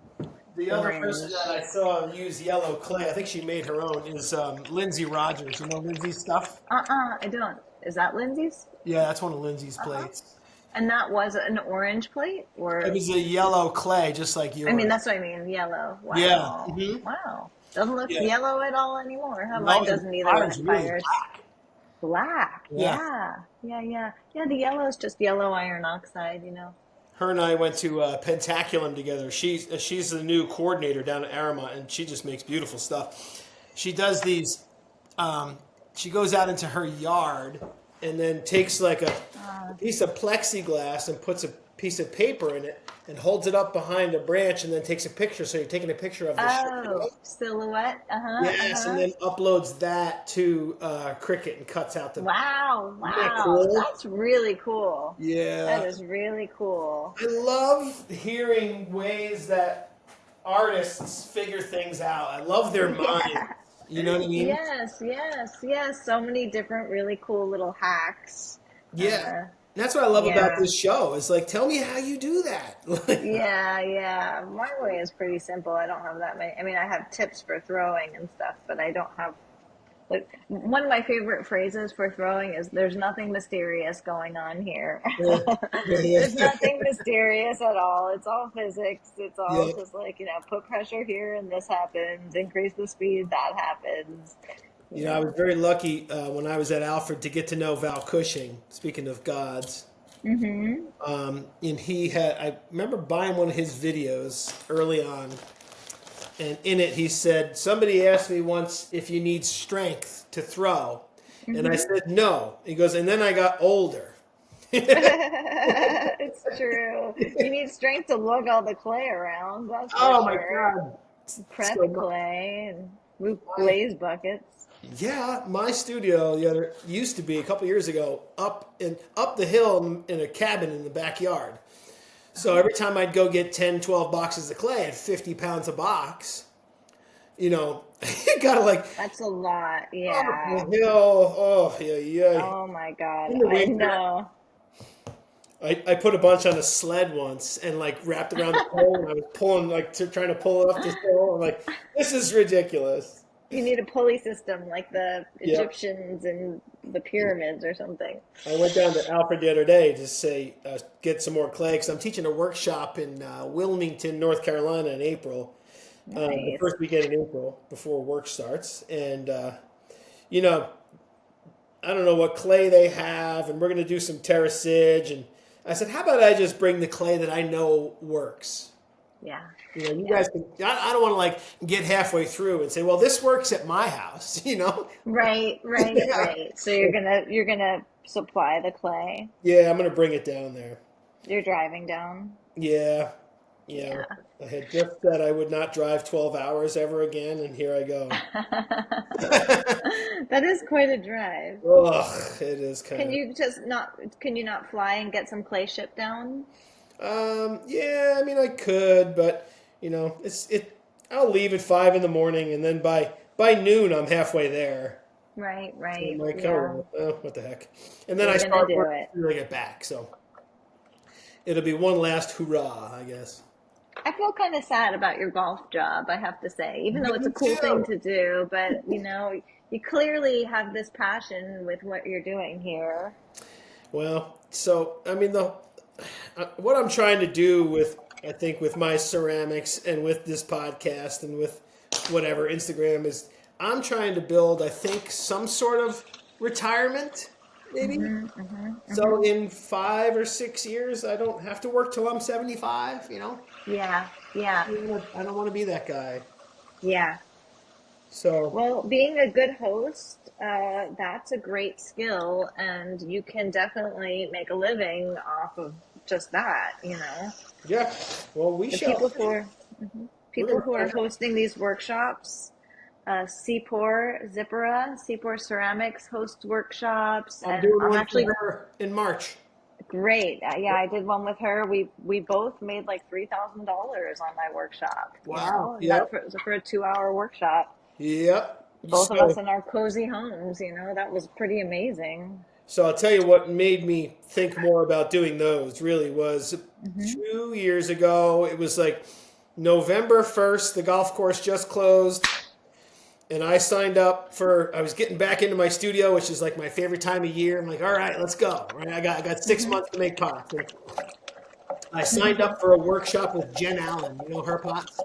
The other person
orange.
that I saw use yellow clay, I think she made her own, is Lindsay Rogers. You know Lindsay's stuff?
I don't. Is that Lindsay's?
Yeah, that's one of Lindsay's
Uh-uh.
plates.
And that was an orange plate,
It
or
was a yellow clay, just like
I mean,
yours.
that's what I mean, yellow.
Yeah.
Wow.
Hmm.
Wow. Doesn't look
Yeah.
yellow at all anymore, huh?
No,
Mine doesn't either when
mine's
it
really
fires.
black.
Black.
Yeah.
Yeah. Yeah, yeah. Yeah, the yellow is just yellow iron oxide.
Her and I went to Pentaculum together. She's the new coordinator down at Aramont, and she just makes beautiful stuff. She does these. Um, she goes out into her yard and then takes like a piece of plexiglass and puts a piece of paper in it and holds it up behind a branch and then takes a picture. So you're taking a picture of the
Oh,
shadow.
silhouette. Uh-huh,
Yes, and
uh-huh.
then uploads that to Cricut and cuts out the.
Wow,
Isn't that
wow.
cool?
That's really cool. That
Yeah.
is really cool.
I love hearing ways that artists figure things out. I love their minds.
Yeah.
You know what I mean?
Yes, yes, yes. So many different really cool little hacks.
Yeah.
Uh,
That's what I love about
yeah.
this show. It's like, tell me how you do that.
Yeah, yeah. My way is pretty simple. I don't have that many. I mean, I have tips for throwing and stuff, but I don't have like one of my favorite phrases for throwing is there's nothing mysterious going on here.
Yeah.
There's
Yeah.
nothing mysterious at all. It's all physics. It's all
Yeah.
just like, put pressure here and this happens, increase the speed, that happens, you
I
know.
was very lucky when I was at Alfred to get to know Val Cushing. Speaking of gods,
Mm-hmm.
and I remember buying one of his videos early on, and in it he said, somebody asked me once if you need strength to throw, and I
Mm-hmm.
said no. He goes, and then I got older.
It's true. You need strength to lug all the clay around, that's for
Oh my
sure.
God.
Prep
So
clay and move
my,
glaze buckets.
yeah, my studio used to be a couple years ago up the hill in a cabin in the backyard. So every time I'd go get 10, 12 boxes of clay at 50 pounds a box, you gotta like
That's a lot.
up
Yeah.
the hill. Oh, yeah, yeah.
Oh my God.
In the
I
winter,
know.
I put a bunch on a sled once and like wrapped around the pole, and I was pulling trying to pull it up this hill. I'm like, this is ridiculous.
You need a pulley system like the
Yep.
Egyptians and the pyramids or something.
I went down to Alfred the other day to say get some more clay because I'm teaching a workshop in Wilmington, North Carolina in April, the
Nice.
first weekend in April before work starts. And, you know, I don't know what clay they have, and we're going to do some terracage. And I said, how about I just bring the clay that I know works?
Yeah.
You know, you
Yeah.
guys can, I don't want to like get halfway through and say, well, this works at my house, you know?
Right, right,
Yeah.
right. So you're gonna supply the clay.
Yeah, I'm going to bring it down there.
You're driving down.
Yeah. You know,
Yeah.
I had just said I would not drive 12 hours ever again, and here I go.
That is quite a drive.
Ugh, it is
Can
kind of.
you just not, can you not fly and get some clay shipped down?
Yeah, I mean, I could, but you know, I'll leave at 5 in the morning, and then by noon, I'm halfway there.
Right,
So I'm
right.
like,
Yeah.
oh, well, what the heck? And then I
You're gonna
start
do
work
it.
when I get back, so it'll be one last hurrah, I guess.
I feel kind of sad about your golf job, I have to say, even though it's a
Me
cool thing
too.
to do, but you clearly have this passion with what you're doing here.
Well, so I mean, the what I'm trying to do with I think with my ceramics and with this podcast and with whatever Instagram is, I'm trying to build I think some sort of retirement maybe.
Hmm, hmm,
So
hmm.
in 5 or 6 years, I don't have to work till I'm 75. You know,
Yeah, yeah,
I don't want to be that guy.
yeah.
So
Well, being a good host, that's a great skill, and you can definitely make a living off of just that.
yeah, well we
The
shall
people who
see.
are
We're
people
gonna
who are
find out.
hosting these workshops, Seapore Ceramics hosts workshops,
I'm
and
doing
I'm
one for
actually
her in March.
great. Yeah, I did one with her. We both made like $3,000 on my workshop.
Wow.
And that
Yep.
for a 2 hour workshop.
Yep.
Both of us
So
in our cozy homes. That was pretty amazing.
So I'll tell you what made me think more about doing those really was
Hmm.
2 years ago. It was like November 1st, the golf course just closed, and I signed up I was getting back into my studio, which is like my favorite time of year. I'm like, all right, let's go. Right? I got 6 months to make pots. And I signed up for a workshop with Jen Allen. You know her pots?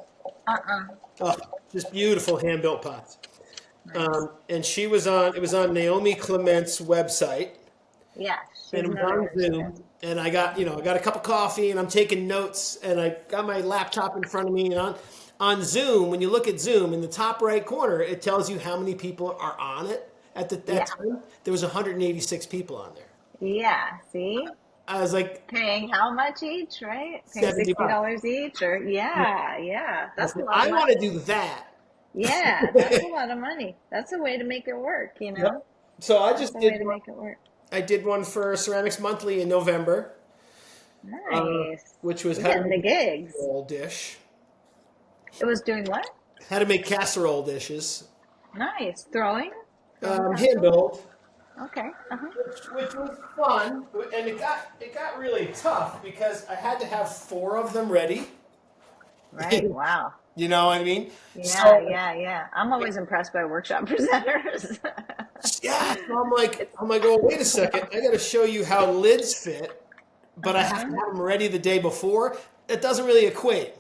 Uh-uh.
Oh, just beautiful hand built pots.
Nice.
And it was on Naomi Clement's website
Yeah,
and
she's
it was on
another.
Zoom. And I got a cup of coffee and I'm taking notes and I got my laptop in front of me. And on Zoom, when you look at Zoom in the top right corner, it tells you how many people are on it. That
Yeah.
time, there was 186 people on there.
Yeah. See?
I was like,
Paying how much each, right? Paying
70
$60
bucks.
each or
Yeah.
yeah, yeah.
I
That's a
said,
lot of
I want to
money.
do that.
Yeah, that's a lot of money. That's a way to make it work.
Yep. So I
That's
just
a
did
way to
one.
make it work.
I did one for Ceramics Monthly in November,
Nice.
which was
You're
how to
getting
make
the
a
gigs.
casserole dish.
It was doing what?
How to make casserole dishes.
Nice. Throwing
Hand
casserole.
built.
Okay. Uh-huh.
Which was fun, and it got really tough because I had to have 4 of them ready.
Right. Wow.
You know what I mean?
Yeah,
So
yeah, yeah. I'm always impressed by workshop presenters.
yeah, so
It's
I'm like, oh wait a second, I got to show you how lids fit, but I have to
uh-huh.
have them ready the day before. It doesn't really equate.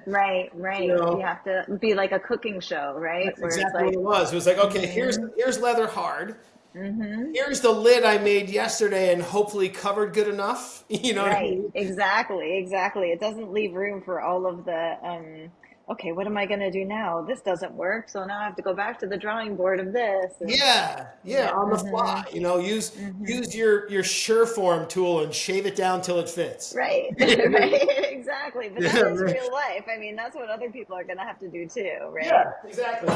Right, right,
You
right. You
know,
have to be like a cooking show, right?
that's
Where it's
exactly what
like,
it was. It was like, okay,
mm-hmm,
here's leather hard.
mm-hmm.
Here's the lid I made yesterday and hopefully covered good enough. You know what I
Right,
mean?
exactly, exactly. It doesn't leave room for all of okay, what am I gonna do now? This doesn't work, so now I have to go back to the drawing board of this and
Yeah, yeah,
yeah,
on the
mm-hmm,
fly. You know,
mm-hmm.
use your Sureform tool and shave it down till it fits.
Right, right, exactly. But that
Yeah,
is
man.
real life. I mean, that's what other people are gonna have to do too, right?
Yeah, exactly.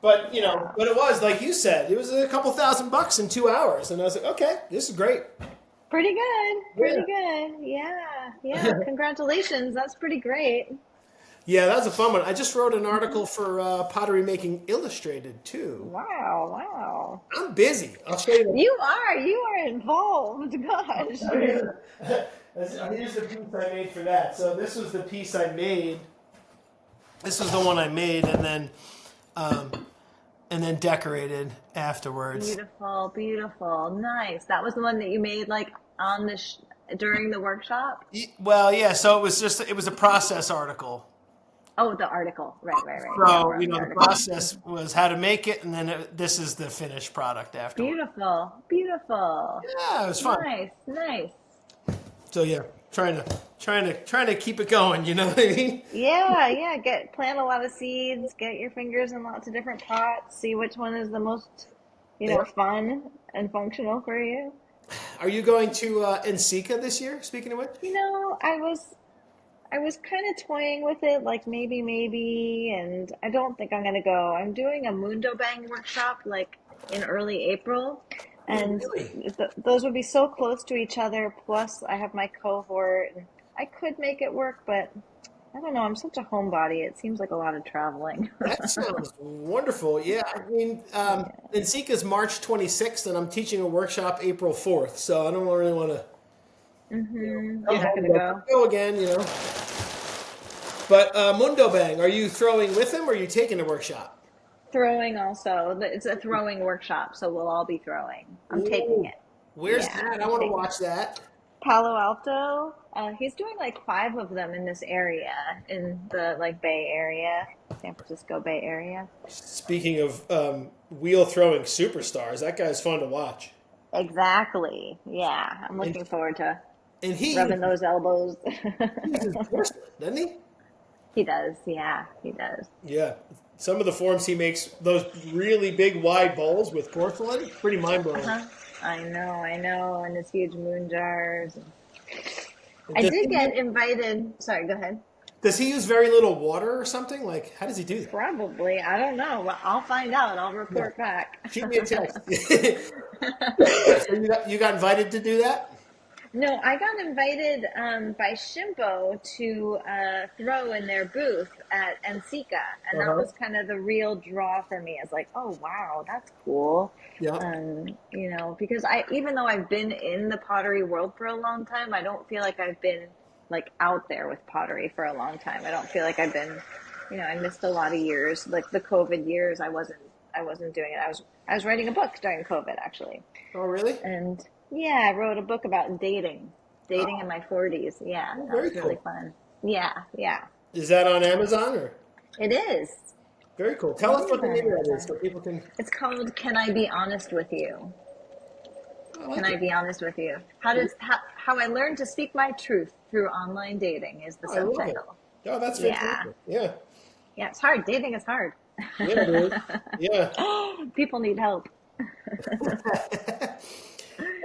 But
Yeah.
but it was like you said, it was a couple $1,000 in 2 hours, and I was like, okay, this is great.
Pretty good,
Yeah,
pretty good. Yeah, yeah. Congratulations. That's pretty great.
yeah, that was a fun one. I just wrote an
Mhm.
article for Pottery Making Illustrated too.
Wow, wow.
I'm busy. I'll show you.
You are involved. Gosh.
Here's here's the piece I made for that. So this was the piece I made. This was the one I made, um, and then decorated afterwards.
Beautiful, beautiful. Nice. That was the one that you made like on the during the workshop?
Well, yeah. So it was a process article.
Oh, the article. Right. Yeah,
So,
we're on the
the
article.
process was how to make it, and then this is the finished product afterward.
Beautiful. Beautiful.
Yeah, it was fun.
Nice.
So yeah, trying to keep it going. You know what I mean?
Yeah. Plant a lot of seeds, get your fingers in lots of different pots, see which one is the most,
Yeah.
fun and functional for you.
Are you going to Ensika this year? Speaking of which.
I was kind of toying with it, like maybe, and I don't think I'm gonna go. I'm doing a Mundo Bang workshop like in early April,
Ooh,
and
really?
those would be so close to each other. Plus, I have my cohort, and I could make it work, but I don't know. I'm such a homebody. It seems like a lot of traveling.
That sounds wonderful. Yeah, I mean,
Yeah.
Ensika's March 26th, and I'm teaching a workshop April 4th. So I don't really want to
You're
come
not
home
gonna
and
go.
go again. But Mundo Bang, are you throwing with him, or are you taking a workshop?
Throwing also. It's a throwing workshop, so we'll all be throwing. I'm taking
Ooh,
it.
where's
Yeah,
that? I
I'm
want to
taking it.
watch that.
Palo Alto. He's doing like five of them in this area, in the like Bay Area, San Francisco Bay Area.
Speaking of wheel throwing superstars, that guy's fun to watch.
Exactly. Yeah, I'm
And
looking forward to
and
rubbing those elbows.
he uses porcelain, doesn't he?
He does. Yeah, he does.
Yeah. Some of the forms he makes, those really big wide bowls with porcelain, pretty mind blowing.
Uh-huh. I know, and his huge moon jars. I
Does
did
he,
get invited. Sorry, go ahead.
does he use very little water or something? Like, how does he do that?
Probably. I don't know. Well, I'll find out. I'll
Yeah.
report back.
Shoot me a text. So you got invited to do that?
No, I got invited by Shimpo to throw in their booth at Ensika, and that
Uh-huh.
was kind of the real draw for me. It's like, oh wow, that's cool.
Yeah.
Because I, even though I've been in the pottery world for a long time, I don't feel like I've been like out there with pottery for a long time. I don't feel like I've been, I missed a lot of years, like the COVID years. I wasn't doing it. I was writing a book during COVID actually.
Oh, really?
And yeah, I wrote a book about dating in
Oh,
my 40s. Yeah,
oh,
that
very
was really
cool.
fun. Yeah.
Is that on Amazon or?
It is.
Very cool.
It
Tell us
is
what the
on
name of that is
Amazon.
so people can.
It's called Can I Be Honest with You?
I
Can
like
I
it.
Be Honest with You? How I learned to speak my truth through online dating is the
Oh, I love it.
subtitle.
Oh, that's
Yeah.
fantastic. Yeah.
Yeah, it's hard. Dating is hard.
Yeah, it is. Yeah.
People need help.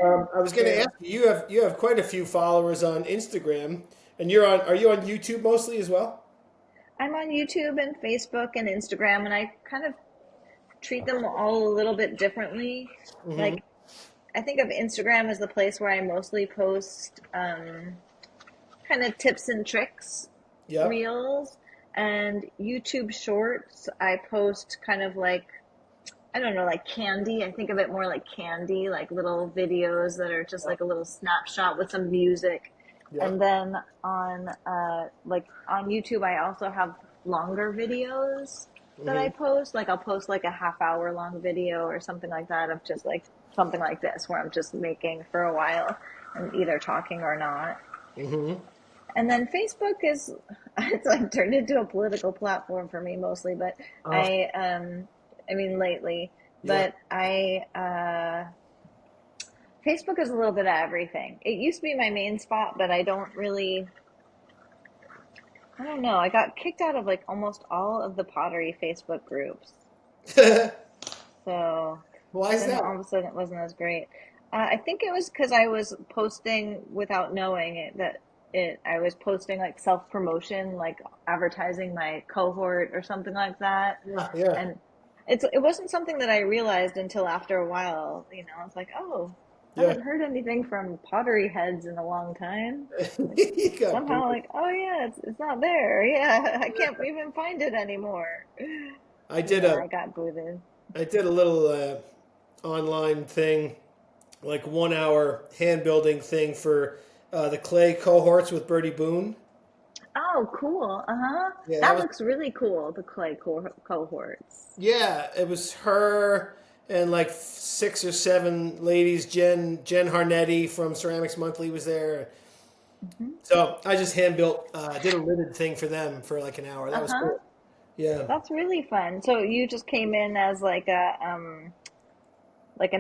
I was going to ask
True.
you. You have quite a few followers on Instagram, and you're on. Are you on YouTube mostly as well?
I'm on YouTube and Facebook and Instagram, and I kind of treat them all a little bit differently.
Mm-hmm.
Like, I think of Instagram as the place where I mostly post kind of tips and tricks
Yep.
reels, and YouTube shorts. I post kind of like, I don't know, like candy. I think of it more like candy, like little videos that are just
Yep.
like a little snapshot with some music.
Yep.
And then on YouTube, I also have longer videos that I
Mm-hmm.
post. Like I'll post like a half-hour long video or something like that of just like something like this where I'm just making for a while and either talking or not.
Mm-hmm.
And then Facebook is it's like turned into a political platform for me mostly, but
Oh,
I mean lately,
yeah.
but Facebook is a little bit of everything. It used to be my main spot, but I don't know. I got kicked out of like almost all of the pottery Facebook groups. So
Why is
then
that?
all of a sudden it wasn't as great. I think it was because I was posting without knowing it that I was posting like self promotion, like advertising my cohort or something like that.
Yeah. Yeah.
And it wasn't something that I realized until after a while. It's like, oh, I
Yeah.
haven't heard anything from pottery heads in a long time. Like
You got
somehow,
booted.
like, oh yeah, it's not there. Yeah, I can't even find it anymore.
I did
Yeah,
a
I got booted.
I did a little online thing, like 1 hour hand building thing for the clay cohorts with Bertie Boone.
Oh, cool. Uh-huh.
Yeah, that
That
was
looks really cool, the clay cohorts.
yeah. It was her and like 6 or 7 ladies. Jen Harnetti from Ceramics Monthly was there.
Hmm.
So I just hand built, did a lidded thing for them for like an hour. That was
Uh-huh.
cool. Yeah.
That's really fun. So you just came in as like an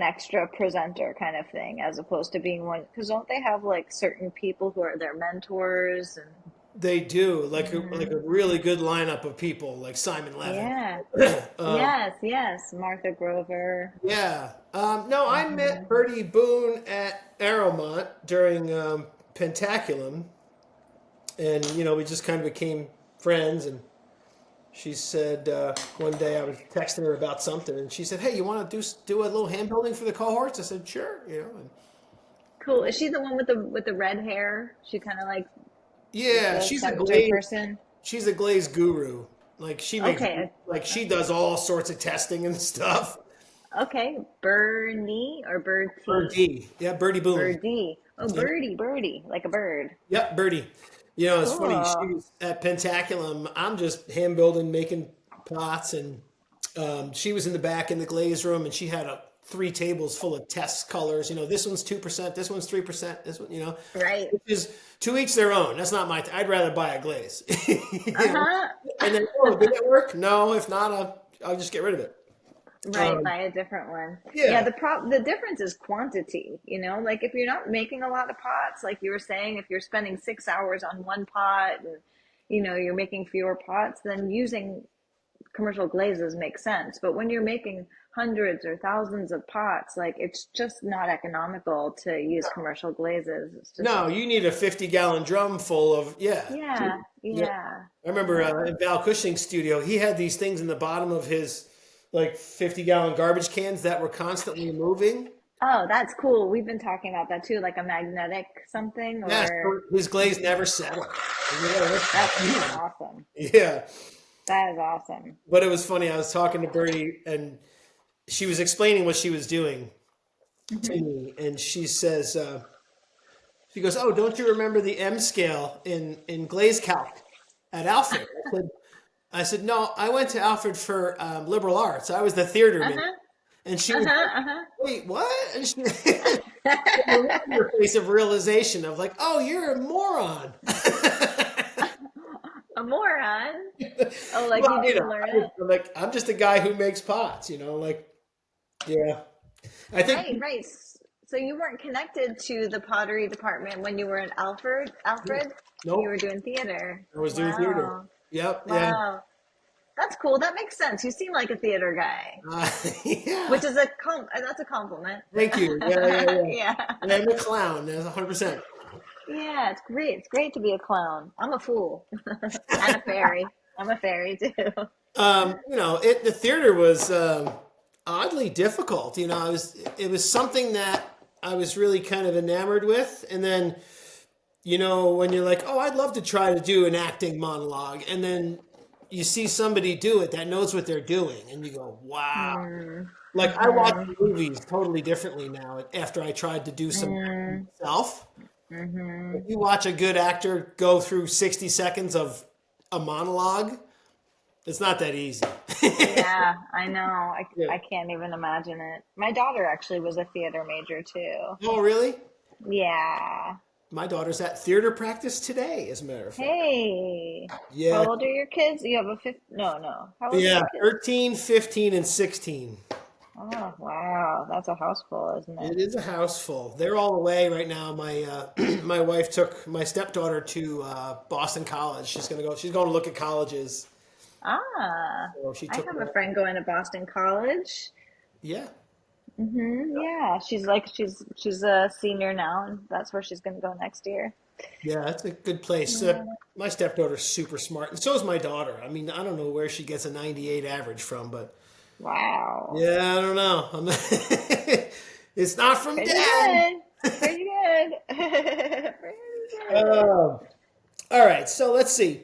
extra presenter kind of thing, as opposed to being one, because don't they have like certain people who are their mentors and
They do like a really
hmm.
good lineup of people like Simon Levin.
Yeah.
um,
Yes, yes. Martha Grover.
yeah. No, I met
Hmm.
Bertie Boone at Arrowmont during Pentaculum, and we just kind of became friends. And she said one day I was texting her about something, and she said, "Hey, you want to do a little hand building for the cohorts?" I said, "Sure." And
Cool. Is she the one with the red hair? She kind of like is
yeah,
the center person.
she's a glaze guru. Like she makes
Okay.
like she
Okay.
does all sorts of testing and stuff.
Okay. Bernie or Bird T?
Birdie, yeah, Birdie Boone.
Birdie. Oh,
Yep,
birdie, birdie, like a bird.
yep, Birdie. It's funny. She
Cool.
was at Pentaculum. I'm just hand building, making pots, and she was in the back in the glaze room, and she had three tables full of test colors. This one's 2%, this one's 3%, this one,
Right.
which is to each their own. That's not my. I'd rather buy a glaze.
Uh-huh.
And then, oh, did it work? No. If not, I'll just get rid of it.
Right,
Um,
buy a different one. Yeah,
yeah.
the difference is quantity, like if you're not making a lot of pots, like you were saying, if you're spending 6 hours on one pot and you're making fewer pots, then using commercial glazes makes sense. But when you're making hundreds or thousands of pots, like it's just not economical to use commercial glazes. It's just,
No, you need a 50-gallon drum full of, yeah.
yeah,
Yeah.
yeah,
I remember
yeah.
in Val Cushing's studio, he had these things in the bottom of his like 50-gallon garbage cans that were constantly moving.
Oh, that's cool. We've been talking about that too, like a magnetic something
Yeah,
or
so his glaze never settled.
that's awesome.
Yeah.
That is awesome.
But it was funny. I was talking to Bertie and she was explaining what she was doing to
Hmm.
me. And she goes, "Oh, don't you remember the M scale in glaze calc at Alfred?" I said, "No, I went to Alfred for liberal arts. I was the theater major."
Uh-huh.
And she was
Uh-huh.
like,
Uh-huh.
"Wait, what?" And she the look on her face of realization of like, "Oh, you're a moron."
A moron. Oh, like you
Well,
didn't learn it?
I'm just a guy who makes pots, like, yeah. I think
Right, right. So you weren't connected to the pottery department when you were in Alfred? You were
nope.
doing theater.
I was doing theater.
Wow.
Yep, yeah.
Wow. That's cool. That makes sense. You seem like a theater guy,
Yeah.
which is that's a compliment.
Thank you. Yeah, yeah, yeah.
Yeah.
And I'm a clown. That's 100%.
Yeah, it's great. It's great to be a clown. I'm a fool and a fairy. I'm a fairy too.
The theater was oddly difficult. It was something that I was really kind of enamored with, and then when you're like, oh, I'd love to try to do an acting monologue, and then you see somebody do it that knows what they're doing, and you go, wow.
Mm,
Like I watch
mm-hmm,
movies totally differently now after I tried to do some acting
mm,
myself. If
mm-hmm.
you watch a good actor go through 60 seconds of a monologue, it's not that easy.
Yeah, I know.
Yeah.
I can't even imagine it. My daughter actually was a theater major too.
Oh, really?
Yeah.
My daughter's at theater practice today, as a matter of fact.
Hey,
Yeah.
how old are your kids? You have a fifth? No, no. How old are
Yeah.
your kids?
13, 15, and 16.
Oh, wow. That's a house full, isn't it?
It is a house full. They're all away right now. My my wife took my stepdaughter to Boston College. She's going to look at colleges.
Ah,
So she
I
took
have a
her.
friend going to Boston College.
Yeah.
Yeah, she's a senior now, and that's where she's gonna go next year.
Yeah, that's a good place.
Yeah.
My stepdaughter's super smart, and so is my daughter. I mean, I don't know where she gets a 98 average from, but
Wow.
yeah, I don't know. It's not from
Pretty
dad.
good. Pretty good. Pretty good.
Um, all right, so let's see.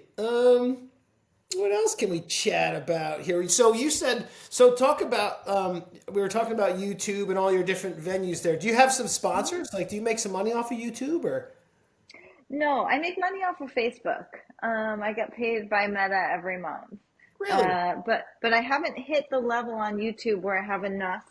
What else can we chat about here? So you said so. Talk about. We were talking about YouTube and all your different venues there. Do you have some sponsors? Like, do you make some money off of YouTube or?
No, I make money off of Facebook. I get paid by Meta every month.
Really?
But I haven't hit the level on YouTube where I have enough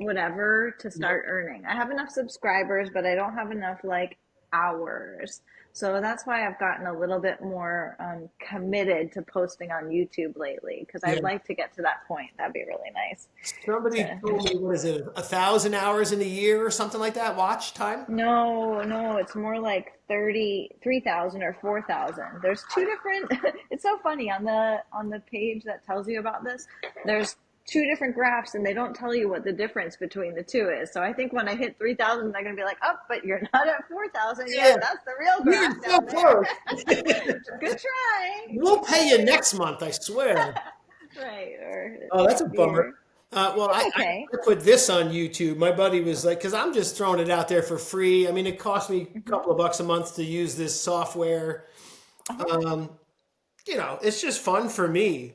whatever to
Yep.
start earning. I have enough subscribers, but I don't have enough like hours. So that's why I've gotten a little bit more committed to posting on YouTube lately because
Yeah.
I'd like to get to that point. That'd be really nice.
Somebody
To
told me, what is it, 1,000 hours in a year or something like that? Watch time?
No, no, it's more like 33,000 or 4,000. There's two different it's so funny on the page that tells you about this. There's two different graphs and they don't tell you what the difference between the two is. So I think when I hit 3,000 they're going to be like, "Oh, but you're not at 4,000
Yeah.
yet. That's the real
You're
graph
so
down there."
close.
Good try.
We'll pay you next month, I swear.
Right, or
Oh, that's a
next
bummer.
year.
Well,
It's okay.
I put this on YouTube. My buddy was like, because I'm just throwing it out there for free. I mean, it cost me a
Hmm.
couple of bucks a month to use this software.
Uh-huh.
Um, it's just fun for me.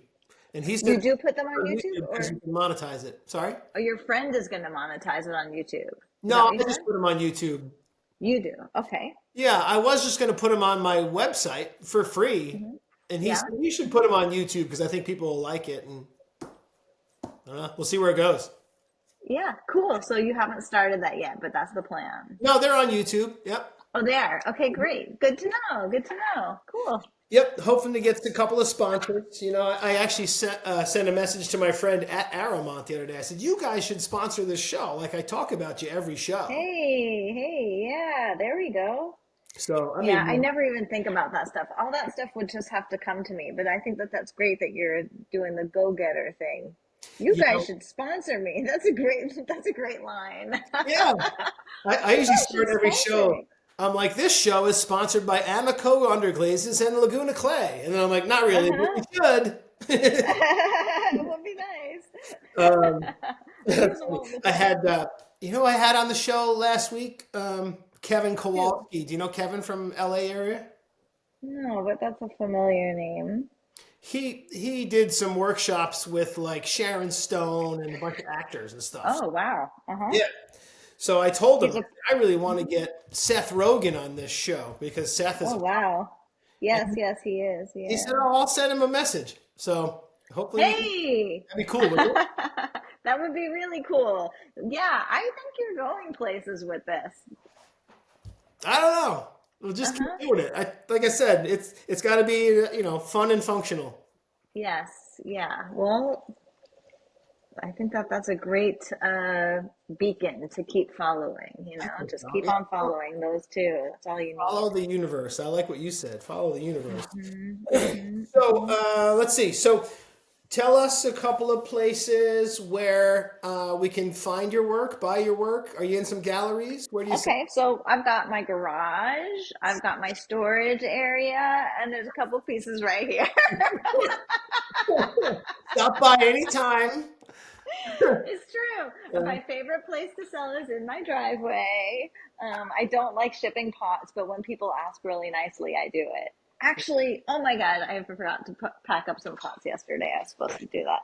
And he said,
You do put them on
on
YouTube,
YouTube because you
or
can monetize it. Sorry?
your friend is going to monetize it on YouTube? Is that
No,
what you
I
said?
just put them on YouTube.
You do. Okay.
Yeah, I was just going to put them on my website for free.
Hmm.
And he
Yeah.
said, you should put them on YouTube because I think people will like it. And I don't know. We'll see where it goes.
Yeah, cool. So you haven't started that yet, but that's the plan.
No, they're on YouTube. Yep.
Oh, they are. Okay, great. Good to know. Good to know. Cool.
Yep, hoping to get a couple of sponsors. I actually sent a message to my friend at Aramont the other day. I said, "You guys should sponsor this show. Like I talk about you every show."
Hey, hey, yeah, there we go.
So I
Yeah, I
mean,
never even think about that stuff. All that stuff would just have to come to me, but I think that that's great that you're doing the go-getter thing. You
you
guys
know,
should sponsor me. That's a great line.
yeah. I
You
usually
guys
start
should
every
sponsor
show.
me.
I'm like, this show is sponsored by Amico Underglazes and Laguna Clay, and then I'm like, not really, but we
Uh-huh.
should.
It would be
um,
nice. I use
that's
them
funny.
all the
I
time.
had, I had on the show last week, Kevin
Who?
Kowalski. Do you know Kevin from LA area?
No, but that's a familiar name.
He did some workshops with like Sharon Stone and a bunch of actors and stuff.
Oh, wow. Uh-huh.
Yeah. So I told him
He's a,
I really want to
mhm.
get Seth Rogen on this show because Seth is
Oh,
a
wow. Yes,
and
yes, he is.
he said,
Yeah.
"Oh, I'll send him a message." So hopefully
Hey!
that'd be cool, wouldn't it?
That would be really cool. Yeah, I think you're going places with this.
I don't know. We'll just keep
Uh-huh.
doing it. Like I said, it's got to be fun and functional.
Yes, yeah. Well, I think that that's a great beacon to keep following,
I think
just
so.
keep
Yeah.
on following those two. That's all you need.
Follow the universe. I like what you said. Follow the universe.
Hmm. Hmm.
So
Hmm.
let's see. So tell us a couple of places where we can find your work, buy your work. Are you in some galleries? Where do you sell?
Okay, so I've got my garage, I've got my storage area, and there's a couple pieces right here.
Stop by anytime.
It's true.
Yeah.
My favorite place to sell is in my driveway. I don't like shipping pots, but when people ask really nicely, I do it. Actually, oh my God, I forgot to pack up some pots yesterday. I was supposed to do that.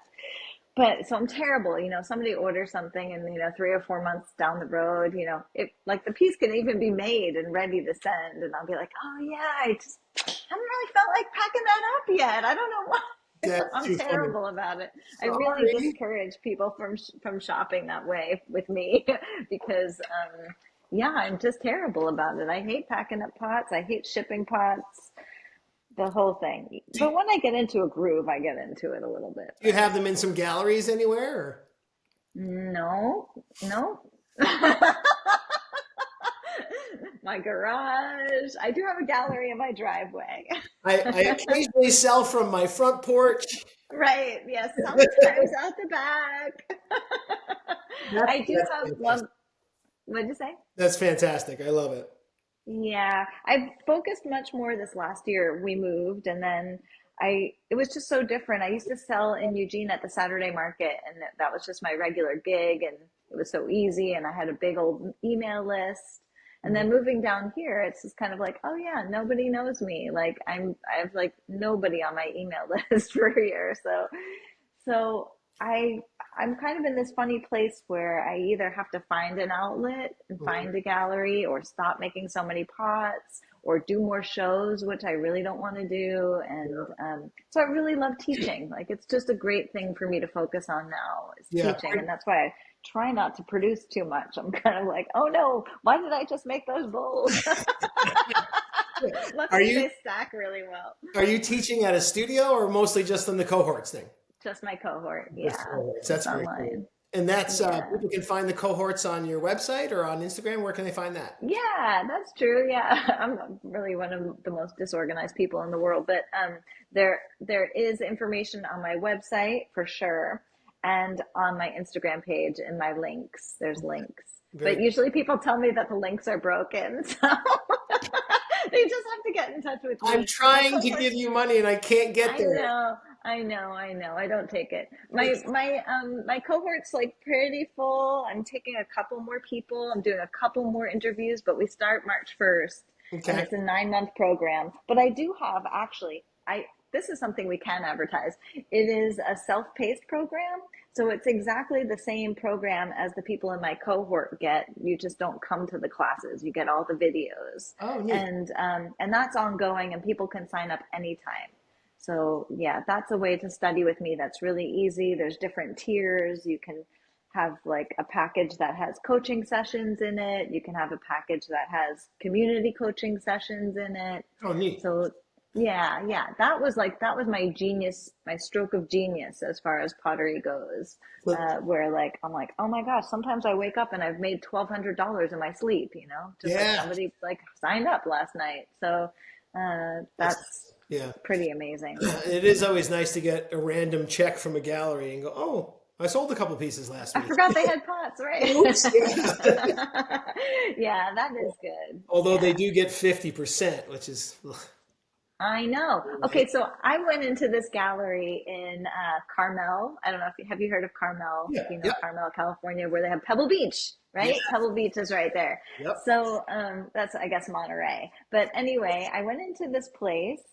But so I'm terrible. Somebody orders something and, 3 or 4 months down the road, it like the piece can even be made and ready to send. And I'll be like, oh yeah, I just haven't really felt like packing that up yet. I don't know why.
That's
I'm
too funny.
terrible about it. I really
Sorry.
discourage people from shopping that way with me because, yeah, I'm just terrible about it. I hate packing up pots. I hate shipping pots, the whole thing.
Do
But when I get into a groove, I get into it a little bit.
you have them in some galleries anywhere? Or?
No, no. My garage. I do have a gallery in my driveway.
I occasionally sell from my front porch.
Right. Yes. Sometimes out the back. I do
That's
have
fantastic.
one. What did you say?
That's fantastic. I love it.
Yeah, I've focused much more this last year. We moved and then it was just so different. I used to sell in Eugene at the Saturday market and that was just my regular gig and it was so easy and I had a big old email list. And
Mhm.
then moving down here, it's just kind of like, oh yeah, nobody knows me. Like I have like nobody on my email list for here. So I I'm kind of in this funny place where I either have to find an outlet and
Mhm.
find a gallery or stop making so many pots or do more shows, which I really don't want to do. And so I really love teaching. Like it's just a great thing for me to focus on now is
Yeah.
teaching. And that's why I try not to produce too much. I'm kind of like, oh no, why did I just make those bowls?
Are
Luckily,
you
they stack really well.
are you teaching at a studio or mostly just in the cohorts thing?
Just my cohort.
Just
Yeah,
cohorts.
just
That's very cool.
online.
And that's
Yeah.
people can find the cohorts on your website or on Instagram. Where can they find that?
Yeah, that's true. Yeah, I'm really one of the most disorganized people in the world, but there is information on my website for sure, and on my Instagram page and my links. There's links, but
Very.
usually people tell me that the links are broken, so they just have to get in touch with
I'm
me. My
trying to give
cohorts.
you money and I can't get
I
there.
know, I know. I don't take it. My
It's
my my cohort's like pretty full. I'm taking a couple more people. I'm doing a couple more interviews, but we start March 1st, and
okay.
it's a 9 month program. But I do have actually I this is something we can advertise. It is a self-paced program. So it's exactly the same program as the people in my cohort get. You just don't come to the classes. You get all the videos,
Oh, neat.
and that's ongoing, and people can sign up anytime. So yeah, that's a way to study with me. That's really easy. There's different tiers. You can have like a package that has coaching sessions in it. You can have a package that has community coaching sessions in it.
Oh, neat.
So yeah, yeah, that was my genius, my stroke of genius as far as pottery goes.
But
Where like I'm like, oh my gosh, sometimes I wake up and I've made $1,200 in my sleep, just like
yeah,
somebody like signed up last night. So
that's
that's
yeah.
pretty amazing.
It is always nice to get a random check from a gallery and go, oh, I sold a couple pieces last
I
week.
forgot they had pots, right?
Oops. Yeah.
Yeah, that is good.
Although they
Yeah.
do get 50%, which is
I know.
right.
Okay, so I went into this gallery in Carmel. I don't know if have you heard of Carmel,
Yeah.
if you know
Yep.
Carmel, California, where they have Pebble Beach,
Yeah.
right? Pebble Beach is right there.
Yep.
So that's I guess Monterey. But anyway, I went into this place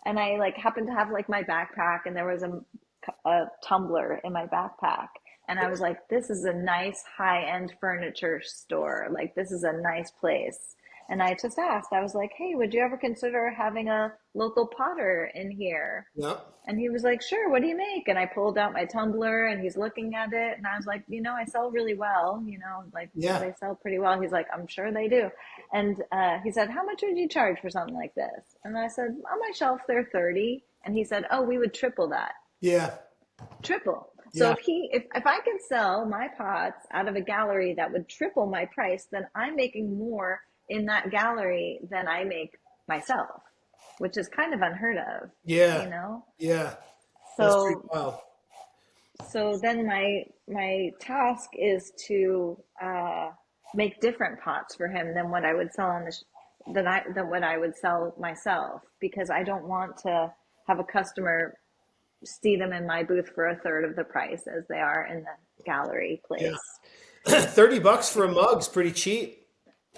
and I like happened to have like my backpack and there was a tumbler in my backpack. And I was like, this is a nice high-end furniture store. Like, this is a nice place. And I just asked, I was like, hey, would you ever consider having a local potter in here?
Yep.
And he was like, sure, what do you make? And I pulled out my tumbler and he's looking at it. And I was like, I sell really well, like
Yeah.
they sell pretty well. He's like, I'm sure they do. And he said, how much would you charge for something like this? And I said, on my shelf, they're 30. And he said, oh, we would triple that.
Yeah.
Triple. So
Yeah.
if I could sell my pots out of a gallery that would triple my price, then I'm making more in that gallery than I make myself, which is kind of unheard of, you
Yeah.
know?
Yeah. That's pretty
So
wild.
so then my task is to make different pots for him than what I would sell on than what I would sell myself, because I don't want to have a customer see them in my booth for a third of the price as they are in the gallery
Yeah.
place.
30 bucks for a mug's pretty cheap.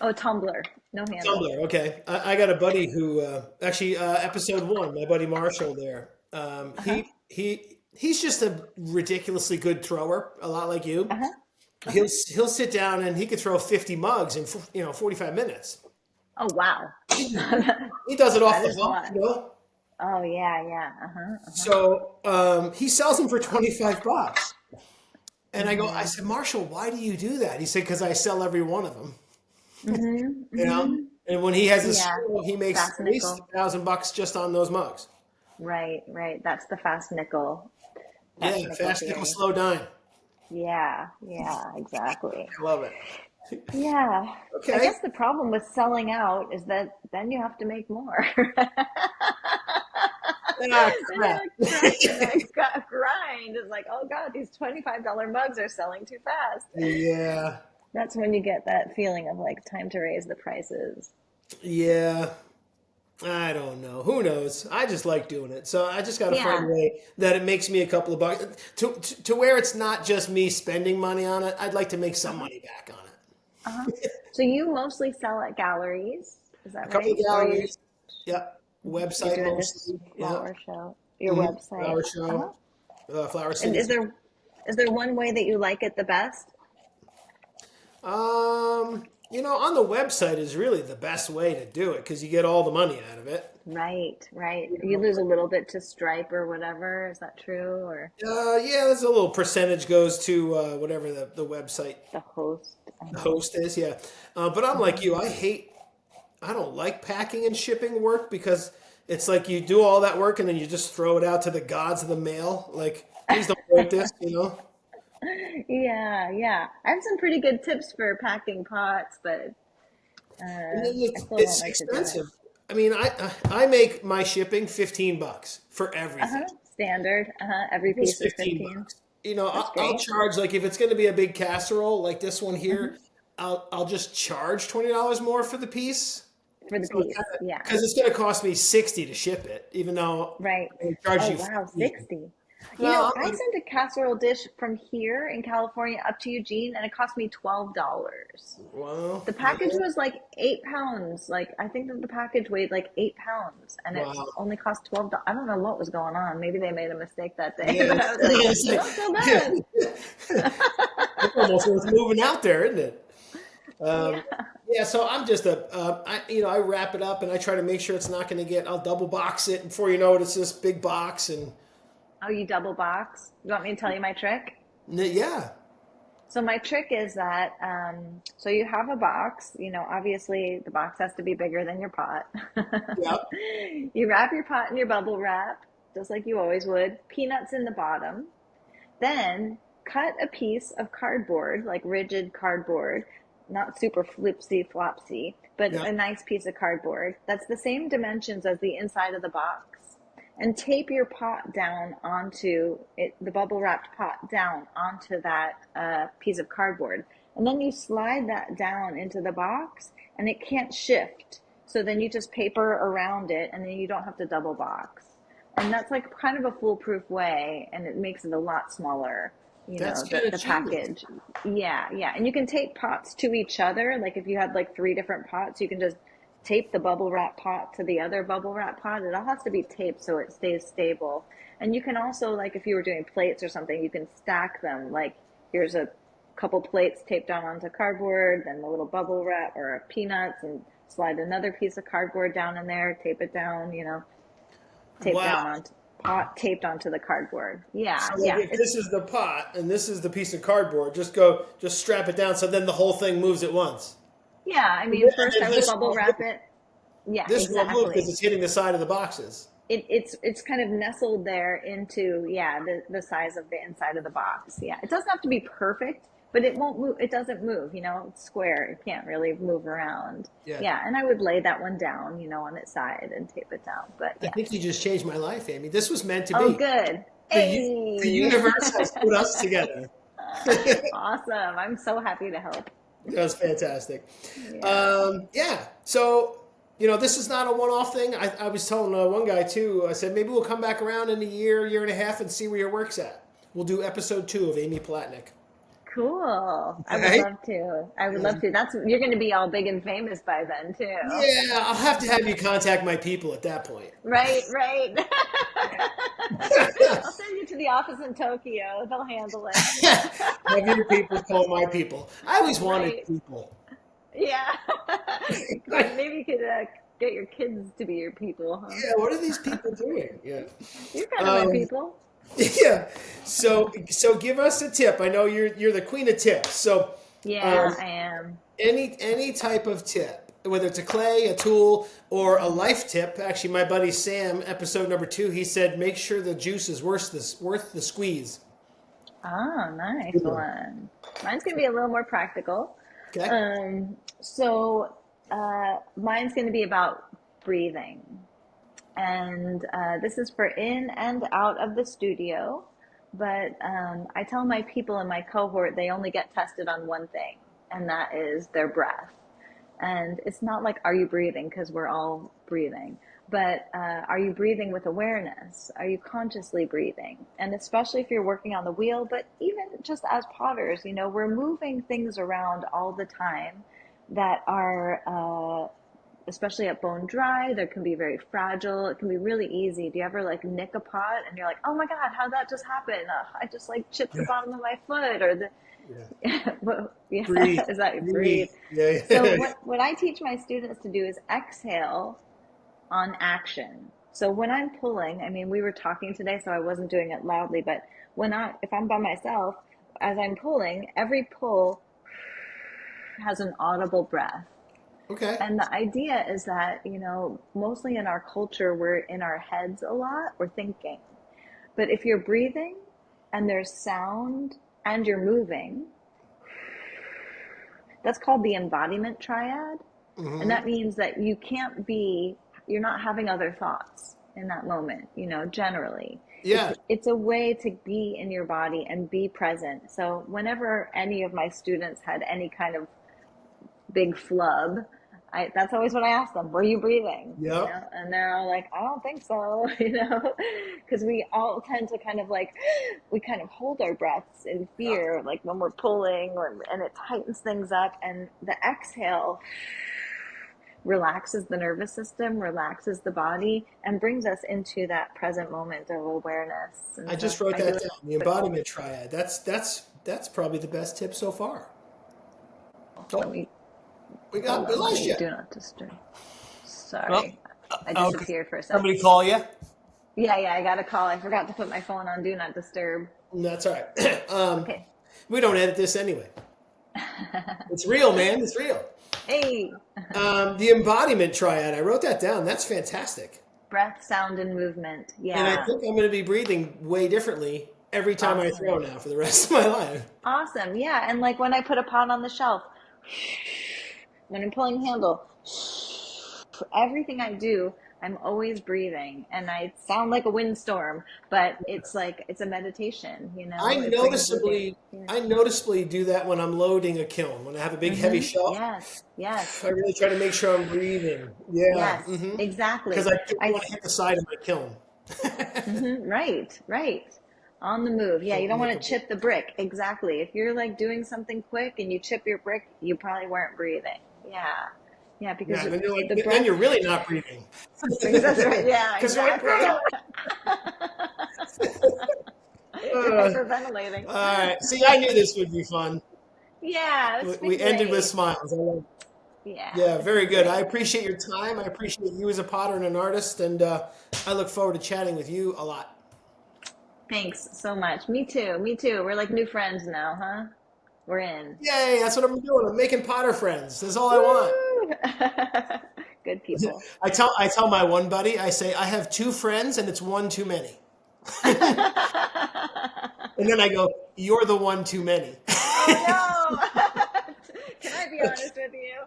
Oh, tumbler, no handle.
Tumblr. Okay. I got a buddy who actually episode one, my buddy Marshall there.
Uh-huh.
He's just a ridiculously good thrower, a lot like you.
Uh-huh.
He'll sit down and he could throw 50 mugs in 45 minutes.
Oh, wow.
He does it off
That
the
is a
hook,
lot.
you know.
Oh, yeah, yeah. Uh-huh. Uh-huh.
So he sells them for 25 bucks. And I
Mm-hmm.
said, Marshall, why do you do that? He said, because I sell every one of them.
Mm-hmm.
You know,
Mm-hmm.
and when he has a
Yeah.
school, he makes
Fast
at least
nickel.
$1,000 just on those mugs.
Right, right. That's the fast nickel. Fast
Yeah,
nickel
fast nickel,
theory.
slow dime.
Yeah, yeah, exactly.
I love it.
Yeah. I
Okay.
guess the problem with selling out is that then you have to make more.
Ah,
Then
crap.
that grind is like, oh God, these $25 mugs are selling too fast.
Yeah,
That's when you get that feeling of like time to raise the prices.
yeah. I don't know. Who knows? I just like doing it. So I just got to find a
Yeah.
way that it makes me a couple of bucks to where it's not just me spending money on it. I'd like to make some
Uh-huh.
money back on it.
Uh-huh. So you mostly sell at galleries, is
A
that
couple of
right? Or
galleries. Yep.
you're
Website
doing this
mostly. Yep.
flower show, your
Hmm.
website?
Flower
Uh-huh.
show. Flower
And
cities.
is there one way that you like it the best?
On the website is really the best way to do it because you get all the money out of it.
Right, right. You lose a little bit to Stripe or whatever. Is that true? Or
Yeah, there's a little percentage goes to whatever the website
the host? Uh-huh.
host is. Yeah, but I'm like
Uh-huh.
you. I don't like packing and shipping work because it's like you do all that work and then you just throw it out to the gods of the mail. Like, please don't break this, you know?
Yeah, yeah. I have some pretty good tips for packing pots, but
And then
I still don't
it's
like to do it.
expensive. I mean, I make my shipping $15 for everything.
Uh-huh. Standard. Uh-huh. Every
Just
piece is
15
15.
bucks. You know,
That's
I'll
great.
charge like if it's going to be a big casserole like this one here,
Hmm.
I'll just charge $20 more for the piece.
For the
So it's
piece.
kind of
Yeah.
because it's going to cost me 60 to ship it, even though
Right.
I can charge
Oh,
you
wow,
15.
60.
Well,
I sent a casserole dish from here in California up to Eugene and it cost me $12.
well,
The
yeah,
package was like 8 pounds. Like I think that the package weighed like 8 pounds and it
wow,
only cost $12. I don't know what was going on. Maybe they made a mistake that day,
yeah,
but I was like,
it's
not so bad.
it's almost worth moving out there, isn't it?
Yeah.
Yeah, so I'm just I wrap it up and I try to make sure it's not going to get. I'll double box it, and before you know it, it's this big box, and
Oh, you double box? You want me to tell you my trick?
yeah,
So my trick is that so you have a box, obviously the box has to be bigger than your pot.
yeah,
You wrap your pot in your bubble wrap, just like you always would, peanuts in the bottom. Then cut a piece of cardboard, like rigid cardboard, not super flipsy flopsy, but
yeah.
a nice piece of cardboard that's the same dimensions as the inside of the box. And tape your pot down onto it, the bubble wrapped pot down onto that piece of cardboard. And then you slide that down into the box and it can't shift. So then you just paper around it and then you don't have to double box. And that's like kind of a foolproof way, and it makes it a lot smaller,
That's
the,
kind of
the
genius.
package. Yeah, yeah. And you can tape pots to each other. Like if you had like three different pots, you can just tape the bubble wrap pot to the other bubble wrap pot. It all has to be taped so it stays stable. And you can also, like if you were doing plates or something, you can stack them. Like here's a couple plates taped down onto cardboard, then the little bubble wrap or peanuts, and slide another piece of cardboard down in there, tape it down, taped
Wow.
down on pot taped onto the cardboard. Yeah,
So like
yeah.
if this is the pot and this is the piece of cardboard, just strap it down so then the whole thing moves at once.
Yeah, I
And
mean, first
then
I would bubble wrap it. Yeah,
this won't move because
exactly.
it's hitting the side of the boxes.
It's kind of nestled there into, yeah, the size of the inside of the box. Yeah, it doesn't have to be perfect, but it won't move. It doesn't move. It's square. It can't really move around.
Yeah.
Yeah, and I would lay that one down, on its side and tape it down. But
I
yeah.
think you just changed my life, Amy. This was meant to
Oh,
be.
good.
The
Hey,
universe has put us together.
awesome. I'm so happy to help.
That was fantastic.
Yeah.
Yeah. So, this is not a one-off thing. I was telling one guy too. I said maybe we'll come back around in a year and a half, and see where your work's at. We'll do episode 2 of Amy Palatnick.
Cool. I would
Right?
love to. I would love to. You're going to be all big and famous by then too.
Yeah, I'll have to have you contact my people at that point.
Right, right. I'll send you to the office in Tokyo. They'll handle it.
Have your people call my people. I always wanted
Right.
people.
Yeah. Maybe you could get your kids to be your people, huh?
Yeah, what are these people doing? Yeah.
You're kind of my
Um,
people.
yeah. So give us a tip. I know you're the queen of tips. So
Yeah,
um,
I am.
any type of tip, whether it's a clay, a tool, or a life tip. Actually, my buddy Sam, episode number 2, he said make sure the juice is worth the squeeze.
Oh, nice
Good one.
one. Mine's going to be a little more practical.
Okay.
Mine's going to be about breathing. And this is for in and out of the studio. But I tell my people in my cohort they only get tested on one thing, and that is their breath. And it's not like, are you breathing? Because we're all breathing. But are you breathing with awareness? Are you consciously breathing? And especially if you're working on the wheel, but even just as potters, we're moving things around all the time that are, especially at bone dry, they can be very fragile. It can be really easy. Do you ever like nick a pot and you're like, oh my God, how'd that just happen? I just like chipped the bottom of my foot or the,
Yeah.
well, yeah,
Breathe.
is that
Breathe.
breathe?
Yeah.
So
Yeah.
what I teach my students to do is exhale on action. So when I'm pulling, I mean, we were talking today, so I wasn't doing it loudly, but if I'm by myself, as I'm pulling, every pull has an audible breath.
Okay.
And the idea is that, mostly in our culture, we're in our heads a lot, we're thinking. But if you're breathing and there's sound and you're moving, that's called the embodiment triad. And
Mm-hmm.
that means that you're not having other thoughts in that moment, generally.
Yeah.
It's a way to be in your body and be present. So whenever any of my students had any kind of big flub, that's always what I ask them. Were you breathing?
Yep.
And they're all like, I don't think so, because we all tend to kind of we kind of hold our breaths in fear, like when we're pulling, and it tightens things up. And the exhale relaxes the nervous system, relaxes the body, and brings us into that present moment of awareness. And
I
so
just wrote
I do
that
it.
down. The embodiment triad. That's probably the best tip so far.
Let
Oh,
me
we
let
lost
me
you.
do not disturb.
Well,
Sorry, I
okay.
disappeared for a sec.
Somebody call you?
Yeah, yeah, I got a call. I forgot to put my phone on do not disturb.
That's all right.
Okay.
We don't edit this anyway. It's real, man. It's real.
Hey,
The embodiment triad. I wrote that down. That's fantastic.
breath, sound, and movement.
And I
Yeah,
think I'm going to be breathing way differently every time I throw
awesome.
now for the rest of my life.
Awesome. Yeah, and like when I put a pot on the shelf, when I'm pulling the handle, everything I do, I'm always breathing, and I sound like a windstorm, but it's a meditation,
I
It brings living.
noticeably,
Yeah.
I noticeably do that when I'm loading a kiln. When I have a big heavy shelf,
Yes, yes,
I really try to make sure I'm breathing. Yeah,
yes,
because
exactly.
I don't
I
want to hit the side of my kiln.
Right, right. On the move. Yeah, you
Don't
don't
hit
want
the
to chip the brick. Exactly. If you're like doing something quick and you chip your brick, you probably weren't breathing. Yeah. Yeah, because
Yeah, then you're like,
the
then
breath
you're really not breathing.
brings us right. Yeah,
Because you're like,
exactly.
"Ah!"
You're
uh,
hyperventilating.
all right. See, I knew this would be fun.
Yeah, it's
We
been
ended with
great.
smiles. I love it.
Yeah,
Yeah,
it's
very
been
good. I
great.
appreciate your time. I appreciate you as a potter and an artist, and I look forward to chatting with you a lot.
Thanks so much. Me too. Me too. We're like new friends now, huh? We're in.
Yay, that's what I'm doing. I'm making potter friends. That's all I want.
Woo! Good people.
I tell my one buddy, I say, I have two friends and it's one too many. And then I go, you're the one too many.
Oh no! Can I be honest with you?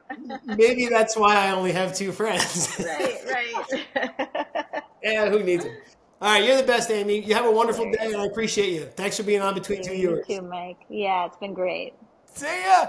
Maybe that's why I only have two friends.
Right, right.
Yeah, who needs them? All right, you're the best, Amy. You have a wonderful day,
Hilarious.
and I appreciate you. Thanks for being on Between Two
You
Viewers.
too, Mike. Yeah, it's been great.
See ya.